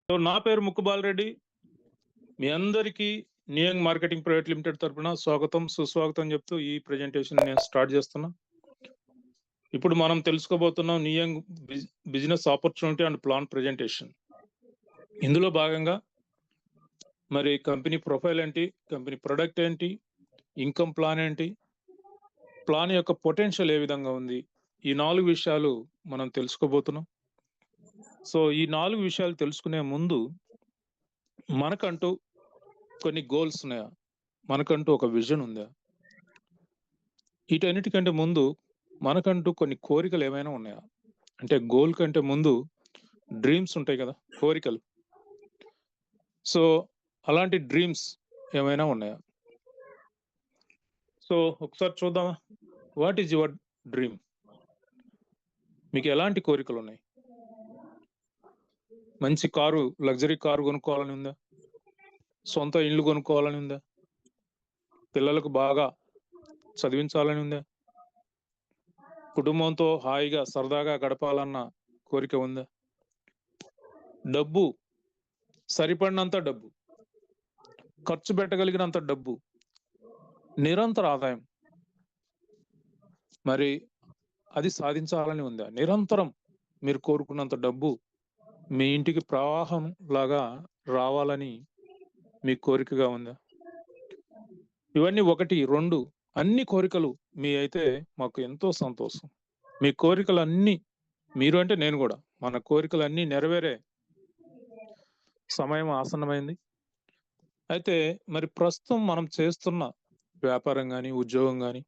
నా పేరు ముక్కుబాల్ రెడ్డి. మీ అందరికీ నియంగ్ మార్కెటింగ్ ప్రైవేట్ లిమిటెడ్ తరపున స్వాగతం సుస్వాగతం చెప్తూ ఈ ప్రెజెంటేషన్ నేను స్టార్ట్ చేస్తున్నా. ఇప్పుడు మనం తెలుసుకోబోతున్నాం నియంగ్ business opportunity and plan presentation. ఇందులో భాగంగా మరి కంపెనీ ప్రొఫైల్ ఏంటి, కంపెనీ ప్రొడక్ట్ ఏంటి, ఇన్కమ్ ప్లాన్ ఏంటి, ప్లాన్ యొక్క పొటెన్షియల్ ఏ విధంగా ఉంది, ఈ 4 విషయాలు మనం తెలుసుకోబోతున్నాం. సో ఈ 4 విషయాలు తెలుసుకునే ముందు మనకంటూ కొన్ని గోల్స్ ఉన్నాయా, మనకంటూ ఒక విజన్ ఉందా, వీటన్నిటికంటే ముందు మనకంటూ కొన్ని కోరికలు ఏమైనా ఉన్నాయా? అంటే గోల్ కంటే ముందు డ్రీమ్స్ ఉంటాయి కదా, కోరికలు. సో అలాంటి డ్రీమ్స్ ఏమైనా ఉన్నాయా? సో ఒకసారి చూద్దామా, వాట్ ఈజ్ యువర్ డ్రీమ్? మీకు ఎలాంటి కోరికలు ఉన్నాయి? మంచి కారు, లగ్జరీ కారు కొనుక్కోవాలని ఉందా? సొంత ఇల్లు కొనుక్కోవాలని ఉందా? పిల్లలకు బాగా చదివించాలని ఉందా? కుటుంబంతో హాయిగా సరదాగా గడపాలన్న కోరిక ఉందా? డబ్బు, సరిపడినంత డబ్బు, ఖర్చు పెట్టగలిగినంత డబ్బు, నిరంతర ఆదాయం, మరి అది సాధించాలని ఉందా? నిరంతరం మీరు కోరుకున్నంత డబ్బు మీ ఇంటికి ప్రవాహం లాగా రావాలని మీ కోరికగా ఉందా? ఇవన్నీ 1, 2 అన్ని కోరికలు మీ అయితే మాకు ఎంతో సంతోషం. మీ కోరికలన్నీ, మీరు అంటే నేను కూడా, మన కోరికలన్నీ నెరవేరే సమయం ఆసన్నమైంది. అయితే మరి ప్రస్తుతం మనం చేస్తున్న వ్యాపారం కానీ, ఉద్యోగం కానీ,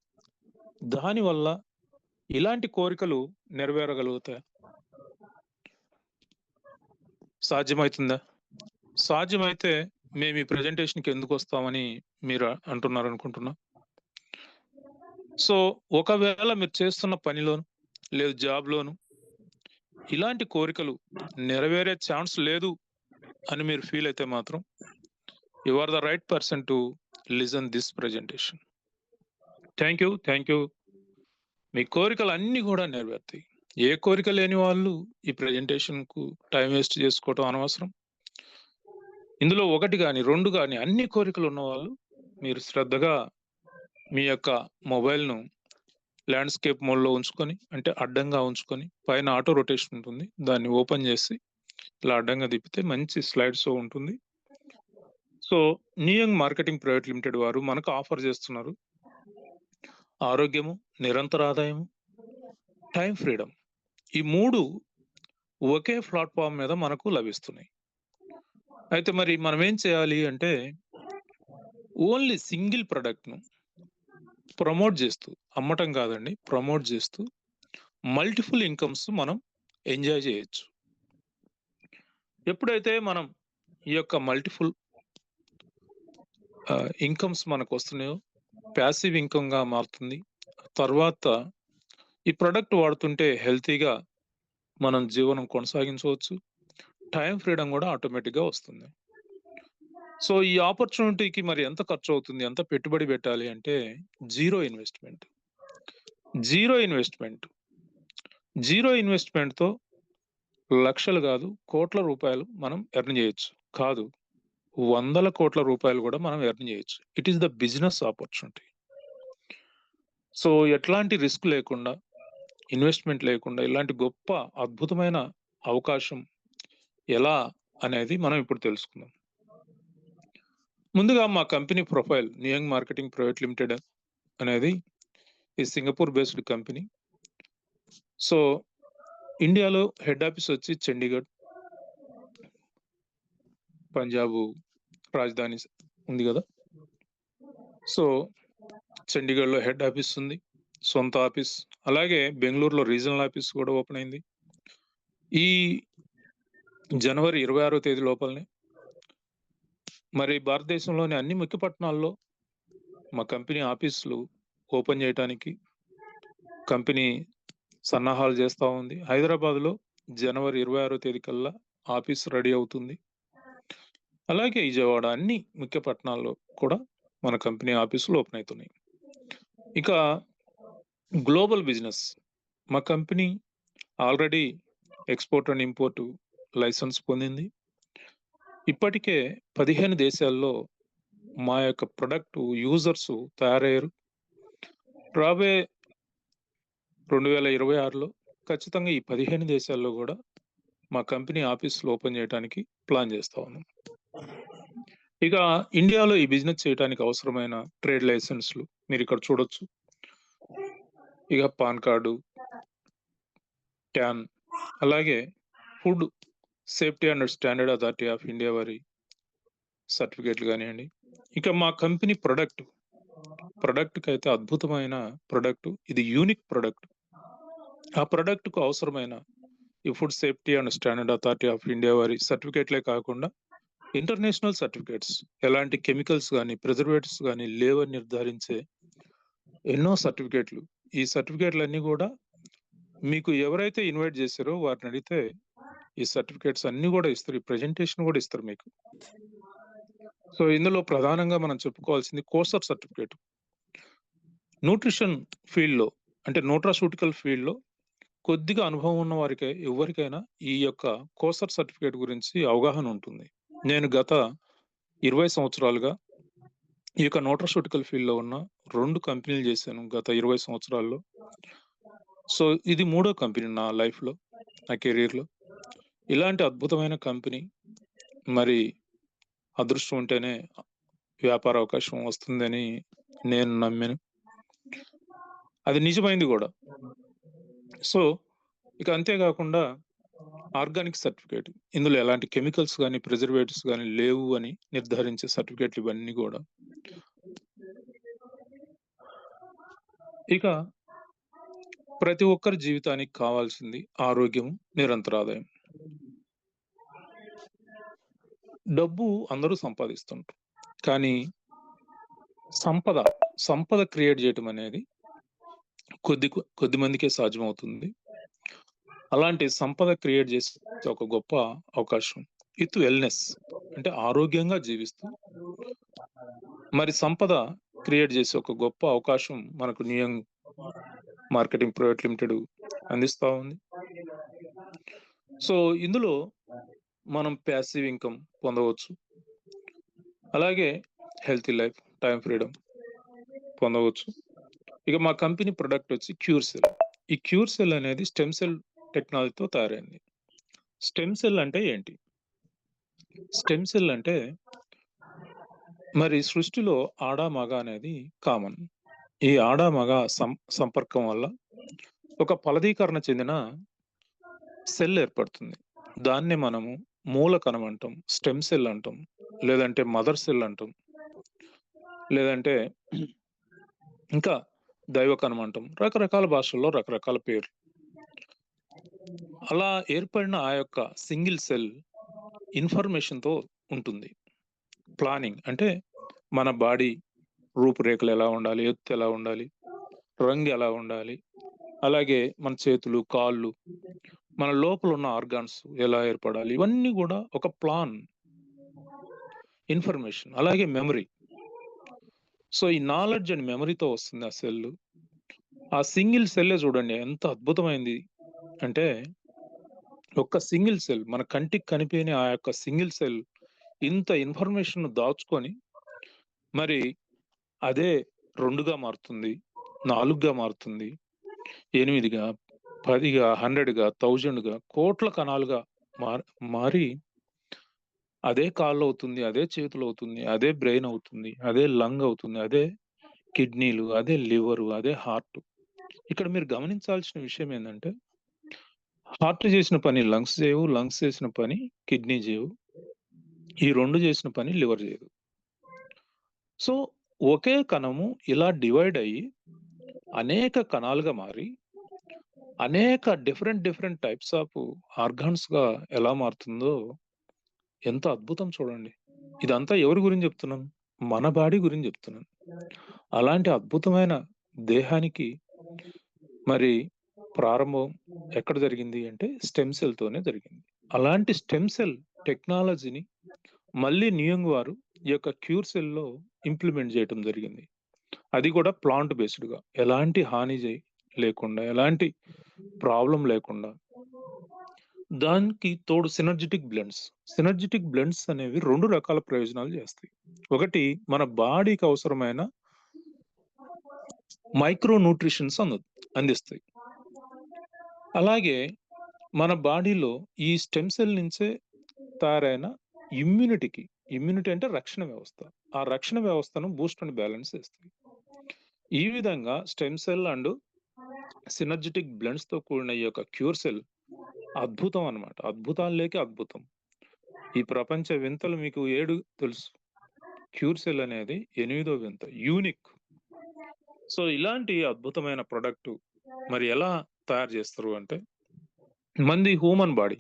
దానివల్ల ఇలాంటి కోరికలు నెరవేరగలుగుతాయా? సాధ్యమవుతుందా? సాధ్యమైతే మేము ఈ ప్రెజెంటేషన్కి ఎందుకు వస్తామని మీరు అంటున్నారు అనుకుంటున్నా. సో ఒకవేళ మీరు చేస్తున్న పనిలోను లేదు జాబ్లోను ఇలాంటి కోరికలు నెరవేరే ఛాన్స్ లేదు అని మీరు ఫీల్ అయితే మాత్రం you are the right person to listen this presentation. Thank you. మీ కోరికలు అన్నీ కూడా నెరవేరుతాయి. ఏ కోరిక లేని వాళ్ళు ఈ ప్రెజెంటేషన్కు టైం వేస్ట్ చేసుకోవటం అనవసరం. ఇందులో 1 కానీ 2 కానీ అన్ని కోరికలు ఉన్నవాళ్ళు మీరు శ్రద్ధగా మీ యొక్క మొబైల్ను ల్యాండ్స్కేప్ మోడ్లో ఉంచుకొని, అంటే అడ్డంగా ఉంచుకొని, పైన ఆటో రొటేషన్ ఉంటుంది, దాన్ని ఓపెన్ చేసి ఇలా అడ్డంగా తిప్పితే మంచి స్లైడ్ షో ఉంటుంది. సో నియంగ్ మార్కెటింగ్ ప్రైవేట్ లిమిటెడ్ వారు మనకు ఆఫర్ చేస్తున్నారు ఆరోగ్యము, నిరంతర ఆదాయము, టైం ఫ్రీడమ్. ఈ 3 ఒకే ప్లాట్ఫామ్ మీద మనకు లభిస్తున్నాయి. అయితే మరి మనం ఏం చేయాలి అంటే ఓన్లీ సింగిల్ ప్రొడక్ట్ను ప్రమోట్ చేస్తూ, అమ్మటం కాదండి, ప్రమోట్ చేస్తూ మల్టిపుల్ ఇన్కమ్స్ మనం ఎంజాయ్ చేయొచ్చు. ఎప్పుడైతే మనం ఈ యొక్క మల్టిపుల్ ఇన్కమ్స్ మనకు వస్తున్నాయో ప్యాసివ్ ఇన్కమ్గా మారుతుంది. తర్వాత ఈ ప్రొడక్ట్ వాడుతుంటే హెల్తీగా మనం జీవనం కొనసాగించవచ్చు, టైం ఫ్రీడమ్ కూడా ఆటోమేటిక్గా వస్తుంది. సో ఈ ఆపర్చునిటీకి మరి ఎంత ఖర్చు అవుతుంది, ఎంత పెట్టుబడి పెట్టాలి అంటే జీరో ఇన్వెస్ట్మెంట్తో లక్షలు కాదు కోట్ల రూపాయలు మనం ఎర్న్ చేయొచ్చు. కాదు, 100 కోట్ల రూపాయలు కూడా మనం ఎర్న్ చేయొచ్చు. It is the business opportunity. So ఎట్లాంటి రిస్క్ లేకుండా, ఇన్వెస్ట్మెంట్ లేకుండా ఇలాంటి గొప్ప అద్భుతమైన అవకాశం ఎలా అనేది మనం ఇప్పుడు తెలుసుకుందాం. ముందుగా మా కంపెనీ ప్రొఫైల్ నియంగ్ మార్కెటింగ్ ప్రైవేట్ లిమిటెడ్ అనేది ఈ సింగపూర్ బేస్డ్ కంపెనీ. సో ఇండియాలో హెడ్ ఆఫీస్ వచ్చి చండీగఢ్, పంజాబ్ రాజధాని ఉంది కదా. సో చండీగఢ్లో హెడ్ ఆఫీస్ ఉంది, సొంత ఆఫీస్. అలాగే బెంగళూరులో రీజనల్ ఆఫీస్ కూడా ఓపెన్ అయింది. ఈ జనవరి 26వ తేదీ లోపలనే మరి భారతదేశంలోని అన్ని ముఖ్య పట్టణాల్లో మా కంపెనీ ఆఫీసులు ఓపెన్ చేయడానికి కంపెనీ సన్నాహాలు చేస్తూ ఉంది. హైదరాబాద్లో జనవరి 26వ తేదీ కల్లా ఆఫీస్ రెడీ అవుతుంది. అలాగే విజయవాడ, అన్ని ముఖ్య పట్టణాల్లో కూడా మన కంపెనీ ఆఫీసులు ఓపెన్ అవుతున్నాయి. ఇక గ్లోబల్ బిజినెస్, మా company already export and import license పొందింది. ఇప్పటికే 15 దేశాల్లో మా యొక్క ప్రొడక్ట్ యూజర్స్ తయారయ్యారు. రాబోయే 2026లో ఖచ్చితంగా ఈ 15 దేశాల్లో గూడా మా కంపెనీ ఆఫీసులు ఓపెన్ చేయటానికి ప్లాన్ చేస్తా ఉన్నాం. ఇక ఇండియాలో ఈ బిజినెస్ చేయటానికి అవసరమైన ట్రేడ్ లైసెన్స్‌లు మీరిక్కడ చూడొచ్చు. ఇక పాన్ కార్డు, ట్యాన్, అలాగే food safety and standard authority of India వారి సర్టిఫికేట్లు గానియండి. ఇక మా కంపెనీ ప్రొడక్ట్‌కైతే అద్భుతమైన ప్రొడక్ట్. ఇది యూనిక్ ప్రొడక్ట్. ఆ ప్రొడక్ట్‌కు అవసరమైన ఈ food safety and standard authority of India వారి సర్టిఫికేట్లే కాకుండా ఇంటర్నేషనల్ సర్టిఫికేట్స్, ఎలాంటి కెమికల్స్ గాని, ప్రిజర్వేటివ్స్ గాని లేవని నిర్ధారించే ఎన్నో సర్టిఫికేట్లు. ఈ సర్టిఫికేట్లన్నీ గూడా మీకు ఎవరైతే ఇన్వైట్ చేశారో వారిని అడిగితే ఈ సర్టిఫికేట్స్ అన్నీ గూడా ఇస్తారు. ఈ ప్రెజెంటేషన్ గూడా ఇస్తారు మీకు. సో, ఇందులో ప్రధానంగా మనం చెప్పుకోవాల్సింది కోసర్ సర్టిఫికేట్. న్యూట్రిషన్ ఫీల్డ్‌లో అంటే న్యూట్రాస్యూటికల్ ఫీల్డ్‌లో కొద్దిగా అనుభవం ఉన్న వారికే ఎవరికైనా ఈ యొక్క కోసర్ సర్టిఫికేట్ గురించి అవగాహన ఉంటుంది. నేను గత 20 సంవత్సరాలుగా ఈ యొక్క న్యూట్రాస్యూటికల్ ఫీల్డ్‌లో ఉన్న 2 కంపెనీలు చేశాను గత 20 సంవత్సరాల్లో. సో, ఇది మూడో కంపెనీ నా లైఫ్‌లో, నా కెరియర్‌లో. ఇలాంటి అద్భుతమైన కంపెనీ మరి అదృష్టం ఉంటేనే వ్యాపార అవకాశం వస్తుందని నేను నమ్మాను. అది నిజమైంది గూడా. సో, ఇక అంతే గాకుండా ఆర్గానిక్ సర్టిఫికేట్. ఇందులో ఎలాంటి కెమికల్స్ గాని, ప్రిజర్వేటివ్స్ గాని లేవు అని నిర్ధారించే సర్టిఫికేట్లు ఇవన్నీ గూడా. ఇక ప్రతి ఒక్కరి జీవితానికి కావాల్సింది ఆరోగ్యం, నిరంతరాదాయం. డబ్బు అందరూ సంపాదిస్తుంటారు. కానీ సంపద క్రియేట్ చేయటం అనేది కొద్ది మందికే సాధ్యమవుతుంది. అలాంటి సంపద క్రియేట్ చేసే ఒక గొప్ప అవకాశం విత్ వెల్‌నెస్ అంటే ఆరోగ్యంగా జీవిస్తూ మరి సంపద క్రియేట్ చేసే ఒక గొప్ప అవకాశం మనకు నియంగ్ మార్కెటింగ్ ప్రైవేట్ లిమిటెడ్ అందిస్తా ఉంది. సో, ఇందులో మనం ప్యాసివ్ ఇన్‌కమ్ పొందవచ్చు. అలాగే హెల్తీ లైఫ్, టైమ్ ఫ్రీడమ్ పొందవచ్చు. ఇక మా కంపెనీ ప్రొడక్ట్ వచ్చి క్యూర్ సెల్. ఈ క్యూర్ సెల్ అనేది స్టెమ్ సెల్ టెక్నాలజీతో తయారైంది. స్టెమ్ సెల్ అంటే ఏంటి? స్టెమ్ సెల్ అంటే మరి సృష్టిలో ఆడ, మగ అనేది కామన్. ఈ ఆడ, మగ సంపర్కం వల్ల ఒక ఫలదీకరణ చెందిన సెల్ ఏర్పడుతుంది. దాన్నే మనము మూలకణం అంటాం, స్టెమ్ సెల్ అంటాం, లేదంటే మదర్ సెల్ అంటాం, లేదంటే ఇంకా దైవకణం అంటాం. రకరకాల భాషల్లో రకరకాల పేర్లు. అలా ఏర్పడిన ఆ యొక్క సింగిల్ సెల్ ఇన్ఫర్మేషన్‌తో ఉంటుంది. ప్లానింగ్ అంటే మన బాడీ రూపురేఖలు ఎలా ఉండాలి, ఎత్తు ఎలా ఉండాలి, రంగు ఎలా ఉండాలి, అలాగే మన చేతులు, కాళ్ళు, మన లోపల ఉన్న ఆర్గాన్స్ ఎలా ఏర్పడాలి, ఇవన్నీ కూడా ఒక ప్లాన్, ఇన్ఫర్మేషన్, అలాగే మెమరీ. సో, ఈ నాలెడ్జ్ అండ్ మెమరీతో వస్తుంది ఆ సెల్. ఆ సింగిల్ సెల్లే చూడండి ఎంత అద్భుతమైంది అంటే, ఒక్క సింగిల్ సెల్ మన కంటికి కనిపించని ఆ యొక్క సింగిల్ సెల్ ఇంత ఇన్ఫర్మేషన్ దాచుకొని మరి అదే 2గా మారుతుంది, 4గా మారుతుంది, 8గా, 10గా, 100గా, 1000గా, కోట్ల కణాలుగా మారి అదే కాళ్ళు అవుతుంది, అదే చేతులు అవుతుంది, అదే బ్రెయిన్ అవుతుంది, అదే లంగ్ అవుతుంది, అదే కిడ్నీలు, అదే లివరు, అదే హార్ట్. ఇక్కడ మీరు గమనించాల్సిన విషయం ఏందంటే, హార్ట్ చేసిన పని లంగ్స్ చేయవు, లంగ్స్ చేసిన పని కిడ్నీ చేయవు. ఈ 2 చేసిన పని లివర్ చేయదు. సో, ఒకే కణము ఇలా డివైడ్ అయ్యి అనేక కణాలుగా మారి అనేక డిఫరెంట్ టైప్స్ ఆఫ్ ఆర్గాన్స్‌గా ఎలా మారుతుందో ఎంత అద్భుతం చూడండి. ఇదంతా ఎవరి గురించి చెప్తున్నాను? మన బాడీ గురించి చెప్తున్నాను. అలాంటి అద్భుతమైన దేహానికి మరి ప్రారంభం ఎక్కడ జరిగింది అంటే స్టెమ్ సెల్‌తోనే జరిగింది. అలాంటి స్టెమ్ సెల్ టెక్నాలజీని మళ్ళీ నియంగ్ వారు ఈ యొక్క క్యూర్ సెల్‌లో ఇంప్లిమెంట్ చేయటం జరిగింది. అది కూడా ప్లాంట్ బేస్డ్‌గా. ఎలాంటి హాని లేకుండా, ఎలాంటి ప్రాబ్లమ్ లేకుండా దానికి తోడు సినర్జిటిక్ బ్లెండ్స్. సినర్జిటిక్ బ్లెండ్స్ అనేవి 2 రకాల ప్రయోజనాలు చేస్తాయి. ఒకటి మన బాడీకి అవసరమైన మైక్రో న్యూట్రిషన్స్ అందిస్తాయి. అలాగే మన బాడీలో ఈ స్టెమ్ సెల్ నుంచే తయారైన ఇమ్యూనిటీ అంటే రక్షణ వ్యవస్థ. ఆ రక్షణ వ్యవస్థను బూస్ట్ అండ్ బ్యాలెన్స్ చేస్తాయి. ఈ విధంగా స్టెమ్ సెల్ అండ్ సినర్జిటిక్ బ్లెండ్స్ తో కూడిన ఈ యొక్క క్యూర్ సెల్ అద్భుతం అన్నమాట. అద్భుతాల్లోకి అద్భుతం. ఈ ప్రపంచ వింతలు మీకు 7 తెలుసు. క్యూర్ సెల్ అనేది 8వ వింత, యూనిక్. సో ఇలాంటి అద్భుతమైన ప్రొడక్ట్ మరి ఎలా తయారు చేస్తారు అంటే, మంది human body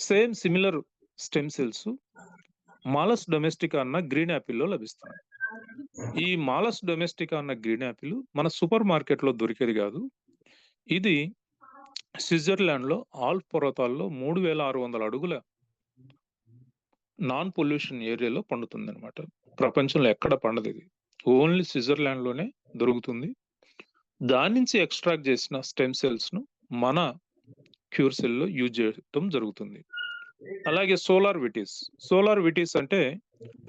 same similar stem cells Malus domestica అన్న గ్రీన్ యాపిల్లో లభిస్తుంది. ఈ మాలస్ డొమెస్టికా అన్న గ్రీన్ యాపిల్ మన సూపర్ మార్కెట్ లో దొరికేది కాదు. ఇది స్విట్జర్లాండ్ లో ఆల్ప్ పర్వతాల్లో 3600 అడుగుల నాన్ పొల్యూషన్ ఏరియాలో పండుతుంది అనమాట. ప్రపంచంలో ఎక్కడ పండదు ఇది. ఓన్లీ స్విట్జర్లాండ్ లోనే దొరుకుతుంది. దాని నుంచి ఎక్స్ట్రాక్ట్ చేసిన స్టెమ్ సెల్స్ ను మన క్యూర్ సెల్ లో యూజ్ చేయడం జరుగుతుంది. అలాగే సోలార్ విటీస్ అంటే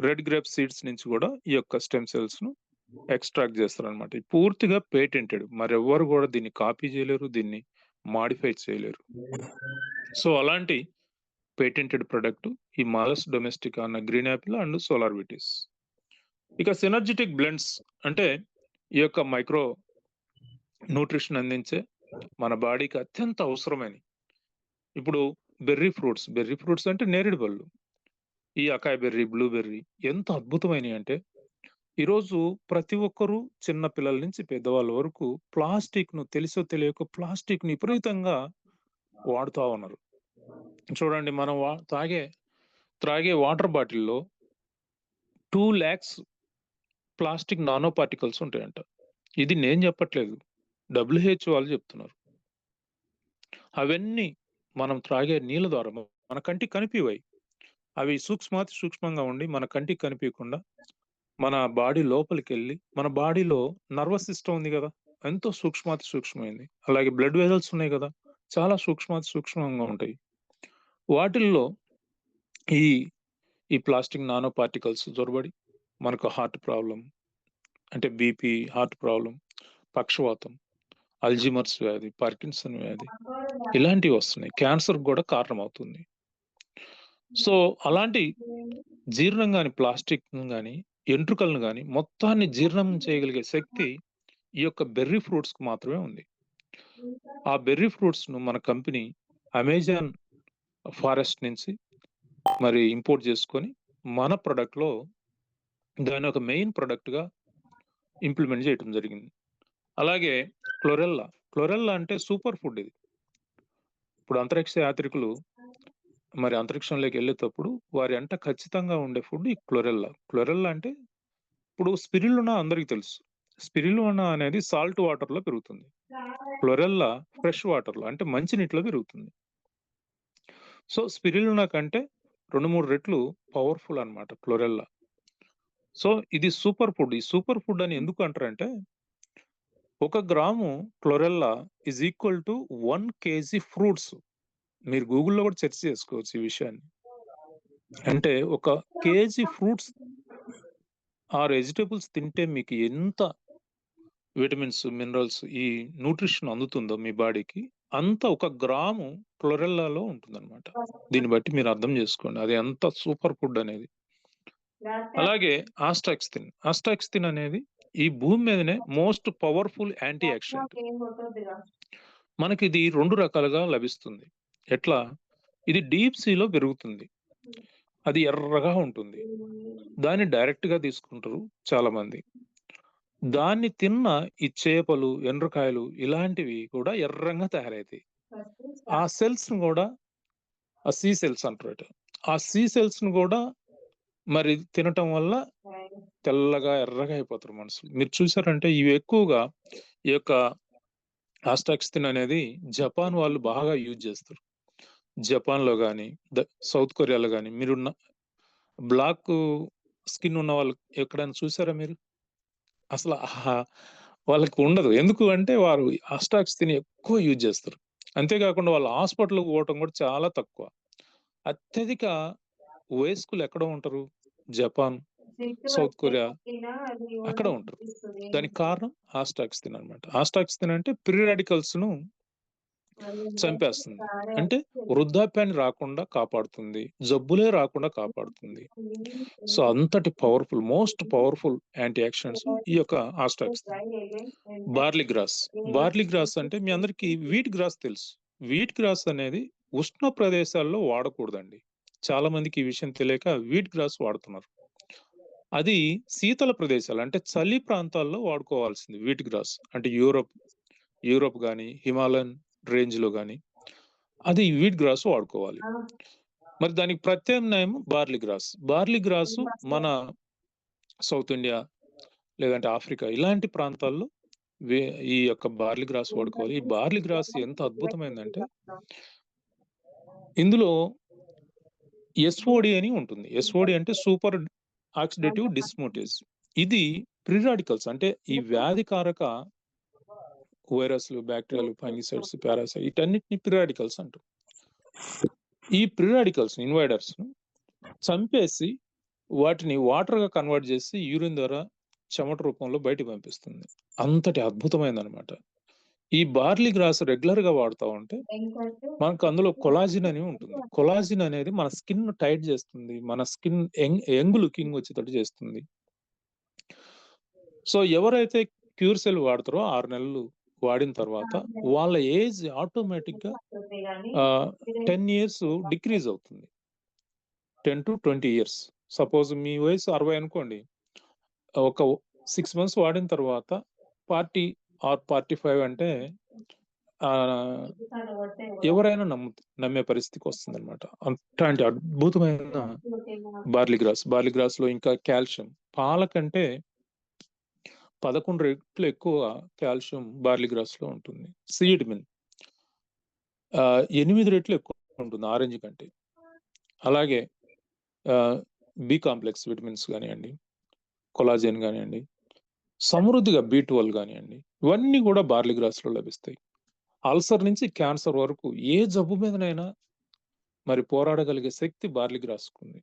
రెడ్ గ్రేప్ సీడ్స్ నుంచి కూడా ఈ యొక్క స్టెమ్ సెల్స్ ను ఎక్స్ట్రాక్ట్ చేస్తారు అనమాట. పూర్తిగా పేటెంటెడ్, మరెవ్వరు కూడా దీన్ని కాపీ చేయలేరు, దీన్ని మాడిఫై చేయలేరు. సో అలాంటి పేటెంటెడ్ ప్రొడక్ట్ ఈ మాలస్ డొమెస్టికా అన్న green Apple and solar Vitis. ఇక సినర్జిటిక్ బ్లెండ్స్ అంటే ఈ యొక్క మైక్రో న్యూట్రిషన్ అందించే మన బాడీకి అత్యంత అవసరమైన ఇప్పుడు బెర్రీ ఫ్రూట్స్ అంటే నేరేడు పళ్ళు. ఈ అకాయ్ బెర్రీ, బ్లూబెర్రీ ఎంత అద్భుతమైనవి అంటే ఈరోజు ప్రతి ఒక్కరూ చిన్న పిల్లల నుంచి పెద్దవాళ్ళ వరకు ప్లాస్టిక్ ను తెలిసో తెలియక ప్లాస్టిక్ ని విపరీతంగా వాడుతూ ఉన్నారు. చూడండి, మనం త్రాగే వాటర్ బాటిల్లో 2 lakhs ప్లాస్టిక్ నానో పార్టికల్స్ ఉంటాయంట. ఇది నేను చెప్పట్లేదు, WHO వాళ్ళు చెప్తున్నారు. అవన్నీ మనం త్రాగే నీళ్ళ ద్వారా మన కంటికి కనిపివై. అవి సూక్ష్మంగా ఉండి మన కంటికి కనిపించకుండా మన బాడీ లోపలికి వెళ్ళి, మన బాడీలో నర్వస్ సిస్టమ్ ఉంది కదా, ఎంతో సూక్ష్మమైంది. అలాగే బ్లడ్ వెజల్స్ ఉన్నాయి కదా, చాలా సూక్ష్మంగా ఉంటాయి. వాటిల్లో ఈ ప్లాస్టిక్ నానో పార్టికల్స్ జొరబడి మనకు హార్ట్ ప్రాబ్లం అంటే బీపీ, హార్ట్ ప్రాబ్లం, పక్షవాతం, అల్జీమర్స్ వ్యాధి, పార్కిన్సన్ వ్యాధి ఇలాంటివి వస్తున్నాయి. క్యాన్సర్ కూడా కారణమవుతుంది. సో అలాంటి జీర్ణం కాని ప్లాస్టిక్ కానీ ఎంట్రుకలను కానీ మొత్తాన్ని జీర్ణం చేయగలిగే శక్తి ఈ యొక్క బెర్రీ ఫ్రూట్స్ కు మాత్రమే ఉంది. ఆ బెర్రీ ఫ్రూట్స్ ను మన కంపెనీ అమెజాన్ ఫారెస్ట్ నుంచి మరి ఇంపోర్ట్ చేసుకొని మన ప్రొడక్ట్ లో దాని ఒక మెయిన్ ప్రొడక్ట్ గా ఇంప్లిమెంట్ చేయడం జరిగింది. అలాగే క్లోరెల్లా అంటే సూపర్ ఫుడ్. ఇది ఇప్పుడు అంతరిక్ష యాత్రికులు మరి అంతరిక్షంలోకి వెళ్ళేటప్పుడు వారి అంట ఖచ్చితంగా ఉండే ఫుడ్ ఈ క్లోరెల్లా అంటే ఇప్పుడు స్పిరులినా అందరికి తెలుసు. స్పిరులినా అనేది సాల్ట్ వాటర్ లో పెరుగుతుంది. క్లోరెల్లా ఫ్రెష్ వాటర్ లో అంటే మంచినీటిలో పెరుగుతుంది. సో స్పిరులినా కంటే 2-3 రెట్లు పవర్ఫుల్ అన్నమాట క్లోరెల్లా. సో ఇది సూపర్ ఫుడ్. ఈ సూపర్ ఫుడ్ అని ఎందుకు అంటారంటే 1 gram chlorella is equal to 1 kg fruits. మీరు గూగుల్లో కూడా సెర్చ్ చేసుకోవచ్చు ఈ విషయాన్ని. అంటే 1 kg ఫ్రూట్స్ ఆర్ వెజిటబుల్స్ తింటే మీకు ఎంత విటమిన్స్, మినరల్స్, ఈ న్యూట్రిషన్ అందుతుందో మీ బాడీకి, అంత 1 గ్రాము క్లోరెల్లాలో ఉంటుందన్నమాట. దీన్ని బట్టి మీరు అర్థం చేసుకోండి అది ఎంత సూపర్ ఫుడ్ అనేది. అలాగే ఆస్ట్రాక్సిన్ అనేది ఈ భూమి మీదనే మోస్ట్ పవర్ఫుల్ యాంటీ ఆక్సిడెంట్. మనకి ఇది 2 రకాలుగా లభిస్తుంది. ఎట్లా? ఇది డీప్ సీలో పెరుగుతుంది, అది ఎర్రగా ఉంటుంది. దాన్ని డైరెక్ట్ గా తీసుకుంటారు చాలా మంది. దాన్ని తిన్న ఈ చేపలు, ఎండ్రకాయలు ఇలాంటివి కూడా ఎర్రంగా తయారవుతాయి. ఆ సెల్స్ ను కూడా ఆ సీ సెల్స్ అంటారు. ఆ సీ సెల్స్ ను కూడా మరి తినటం వల్ల తెల్లగా ఎర్రగా అయిపోతారు మనుషులు. మీరు చూసారంటే ఇవి ఎక్కువగా ఈ యొక్క ఆస్ట్రాక్సిన్ అనేది జపాన్ వాళ్ళు బాగా యూజ్ చేస్తారు. జపాన్ లో కానీ సౌత్ కొరియాలో కానీ మీరున్న బ్లాక్ స్కిన్ ఉన్న వాళ్ళు ఎక్కడైనా చూసారా మీరు? అసలు వాళ్ళకి ఉండదు. ఎందుకు అంటే వారు ఆస్ట్రాక్సిన్ ఎక్కువ యూజ్ చేస్తారు. అంతేకాకుండా వాళ్ళు హాస్పిటల్‌కి పోవటం కూడా చాలా తక్కువ. అత్యధిక వయస్కులు ఎక్కడ ఉంటారు? జపాన్, సౌత్ కొరియా అక్కడ ఉంటారు. దానికి కారణం ఆస్ట్రాక్సిన్ అన్నమాట. ఆస్ట్రాక్సిన్ అంటే ఫ్రీ రాడికల్స్‌ను చంపేస్తుంది. అంటే వృద్ధాప్యాన్ని రాకుండా కాపాడుతుంది. జబ్బులే రాకుండా కాపాడుతుంది. సో, అంతటి powerful, most powerful antioxidants ఈ యొక్క ఆస్ట్రాక్సిన్. Barley grass. బార్లీ గ్రాస్ అంటే మీ అందరికీ వీట్ గ్రాస్ తెలుసు. వీట్ గ్రాస్ అనేది ఉష్ణ ప్రదేశాల్లో వాడకూడదండి. చాలా మందికి ఈ విషయం తెలియక వీట్ గ్రాస్ వాడుతున్నారు. అది శీతల ప్రదేశాలు అంటే చలి ప్రాంతాల్లో వాడుకోవాల్సింది వీట్ గ్రాస్. అంటే యూరోప్ గాని, హిమాలయన్ రేంజ్‌లో గాని అది వీట్ గ్రాస్ వాడుకోవాలి. మరి దానికి ప్రత్యామ్నాయం బార్లీ గ్రాస్. బార్లీ గ్రాసు మన సౌత్ ఇండియా లేదంటే ఆఫ్రికా ఇలాంటి ప్రాంతాల్లో ఈ యొక్క బార్లీ గ్రాస్ వాడుకోవాలి. ఈ బార్లీ గ్రాస్ ఎంత అద్భుతమైందంటే ఇందులో ఎస్ఓడి అని ఉంటుంది. ఎస్ఓడి అంటే సూపర్ ఆక్సిడేటివ్ డిస్మోటేజ్. ఇది ఫ్రీ రాడికల్స్ అంటే ఈ వ్యాధికారక వైరస్లు, బ్యాక్టీరియాలు, ఫంగిసైడ్స్, పారాసైట్స్ వీటన్నిటిని ఫ్రీ రాడికల్స్ అంటారు. ఈ ఫ్రీ రాడికల్స్ ఇన్వైడర్స్ చంపేసి వాటిని వాటర్‌గా కన్వర్ట్ చేసి యూరిన్ ద్వారా చెమట రూపంలో బయటికి పంపిస్తుంది. అంతటి అద్భుతమైందన్నమాట. ఈ బార్లీ గ్రాస్ రెగ్యులర్‌గా వాడుతా ఉంటే మనకు అందులో కొలాజిన్ అని ఉంటుంది. కొలాజిన్ అనేది మన స్కిన్ టైట్ చేస్తుంది. మన స్కిన్ యంగ్ లుకింగ్ వచ్చేటట్టు చేస్తుంది. సో, ఎవరైతే క్యూర్సెల్ వాడతారో 6 నెలలు వాడిన తర్వాత వాళ్ళ ఏజ్ ఆటోమేటిక్‌గా 10 ఇయర్స్ డిక్రీజ్ అవుతుంది. 10-20 ఇయర్స్. సపోజ్ మీ వయసు 60 అనుకోండి. ఒక 6 మంత్స్ వాడిన తర్వాత 40 ఆర్ 45 అంటే ఎవరైనా నమ్మే పరిస్థితికి వస్తుందన్నమాట. అట్లాంటి అద్భుతమైన బార్లీ గ్రాస్. బార్లీ గ్రాస్‌లో ఇంకా కాల్షియం పాల కంటే 11 రెట్లు ఎక్కువ కాల్షియం బార్లీ గ్రాస్‌లో ఉంటుంది. సి విటమిన్ 8 రెట్లు ఎక్కువ ఉంటుంది ఆరెంజ్ కంటే. అలాగే బి కాంప్లెక్స్ విటమిన్స్ గానియండి, కొలాజెన్ గానియండి, సమృద్ధిగా బి12 గానియండి, ఇవన్నీ కూడా బార్లీ గ్రాస్‌లో లభిస్తాయి. అల్సర్ నుంచి క్యాన్సర్ వరకు ఏ జబ్బు మీదనైనా మరి పోరాడగలిగే శక్తి బార్లీ గ్రాస్‌కుంది.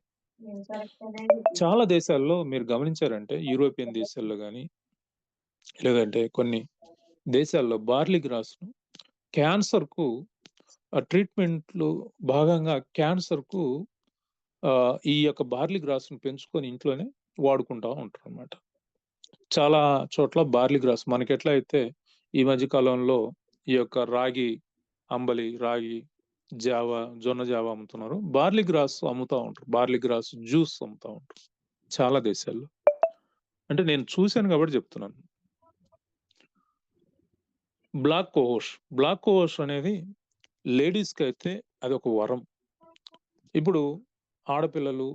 చాలా దేశాల్లో మీరు గమనించారంటే యూరోపియన్ దేశాల్లో గాని, లేదంటే కొన్ని దేశాల్లో బార్లీ గ్రాస్‌ను క్యాన్సర్‌కు ట్రీట్మెంట్‌లో భాగంగా క్యాన్సర్‌కు ఈ యొక్క బార్లీ గ్రాస్‌ను పెంచుకొని ఇంట్లోనే వాడుకుంటా ఉంటారన్నమాట. చాలా చోట్ల బార్లీ గ్రాస్ మనకెట్లా అయితే ఈ మధ్య కాలంలో ఈ యొక్క రాగి అంబలి, రాగి జావా, జొన్న జావా అమ్ముతున్నారు. బార్లీ గ్రాస్ అమ్ముతా ఉంటారు. బార్లీ గ్రాస్ జ్యూస్ అమ్ముతా ఉంటారు చాలా దేశాల్లో. అంటే నేను చూశాను కాబట్టి చెప్తున్నాను. బ్లాక్ కోహోష్ అనేది లేడీస్‌కి అయితే అదొక వరం. ఇప్పుడు ఆడపిల్లలు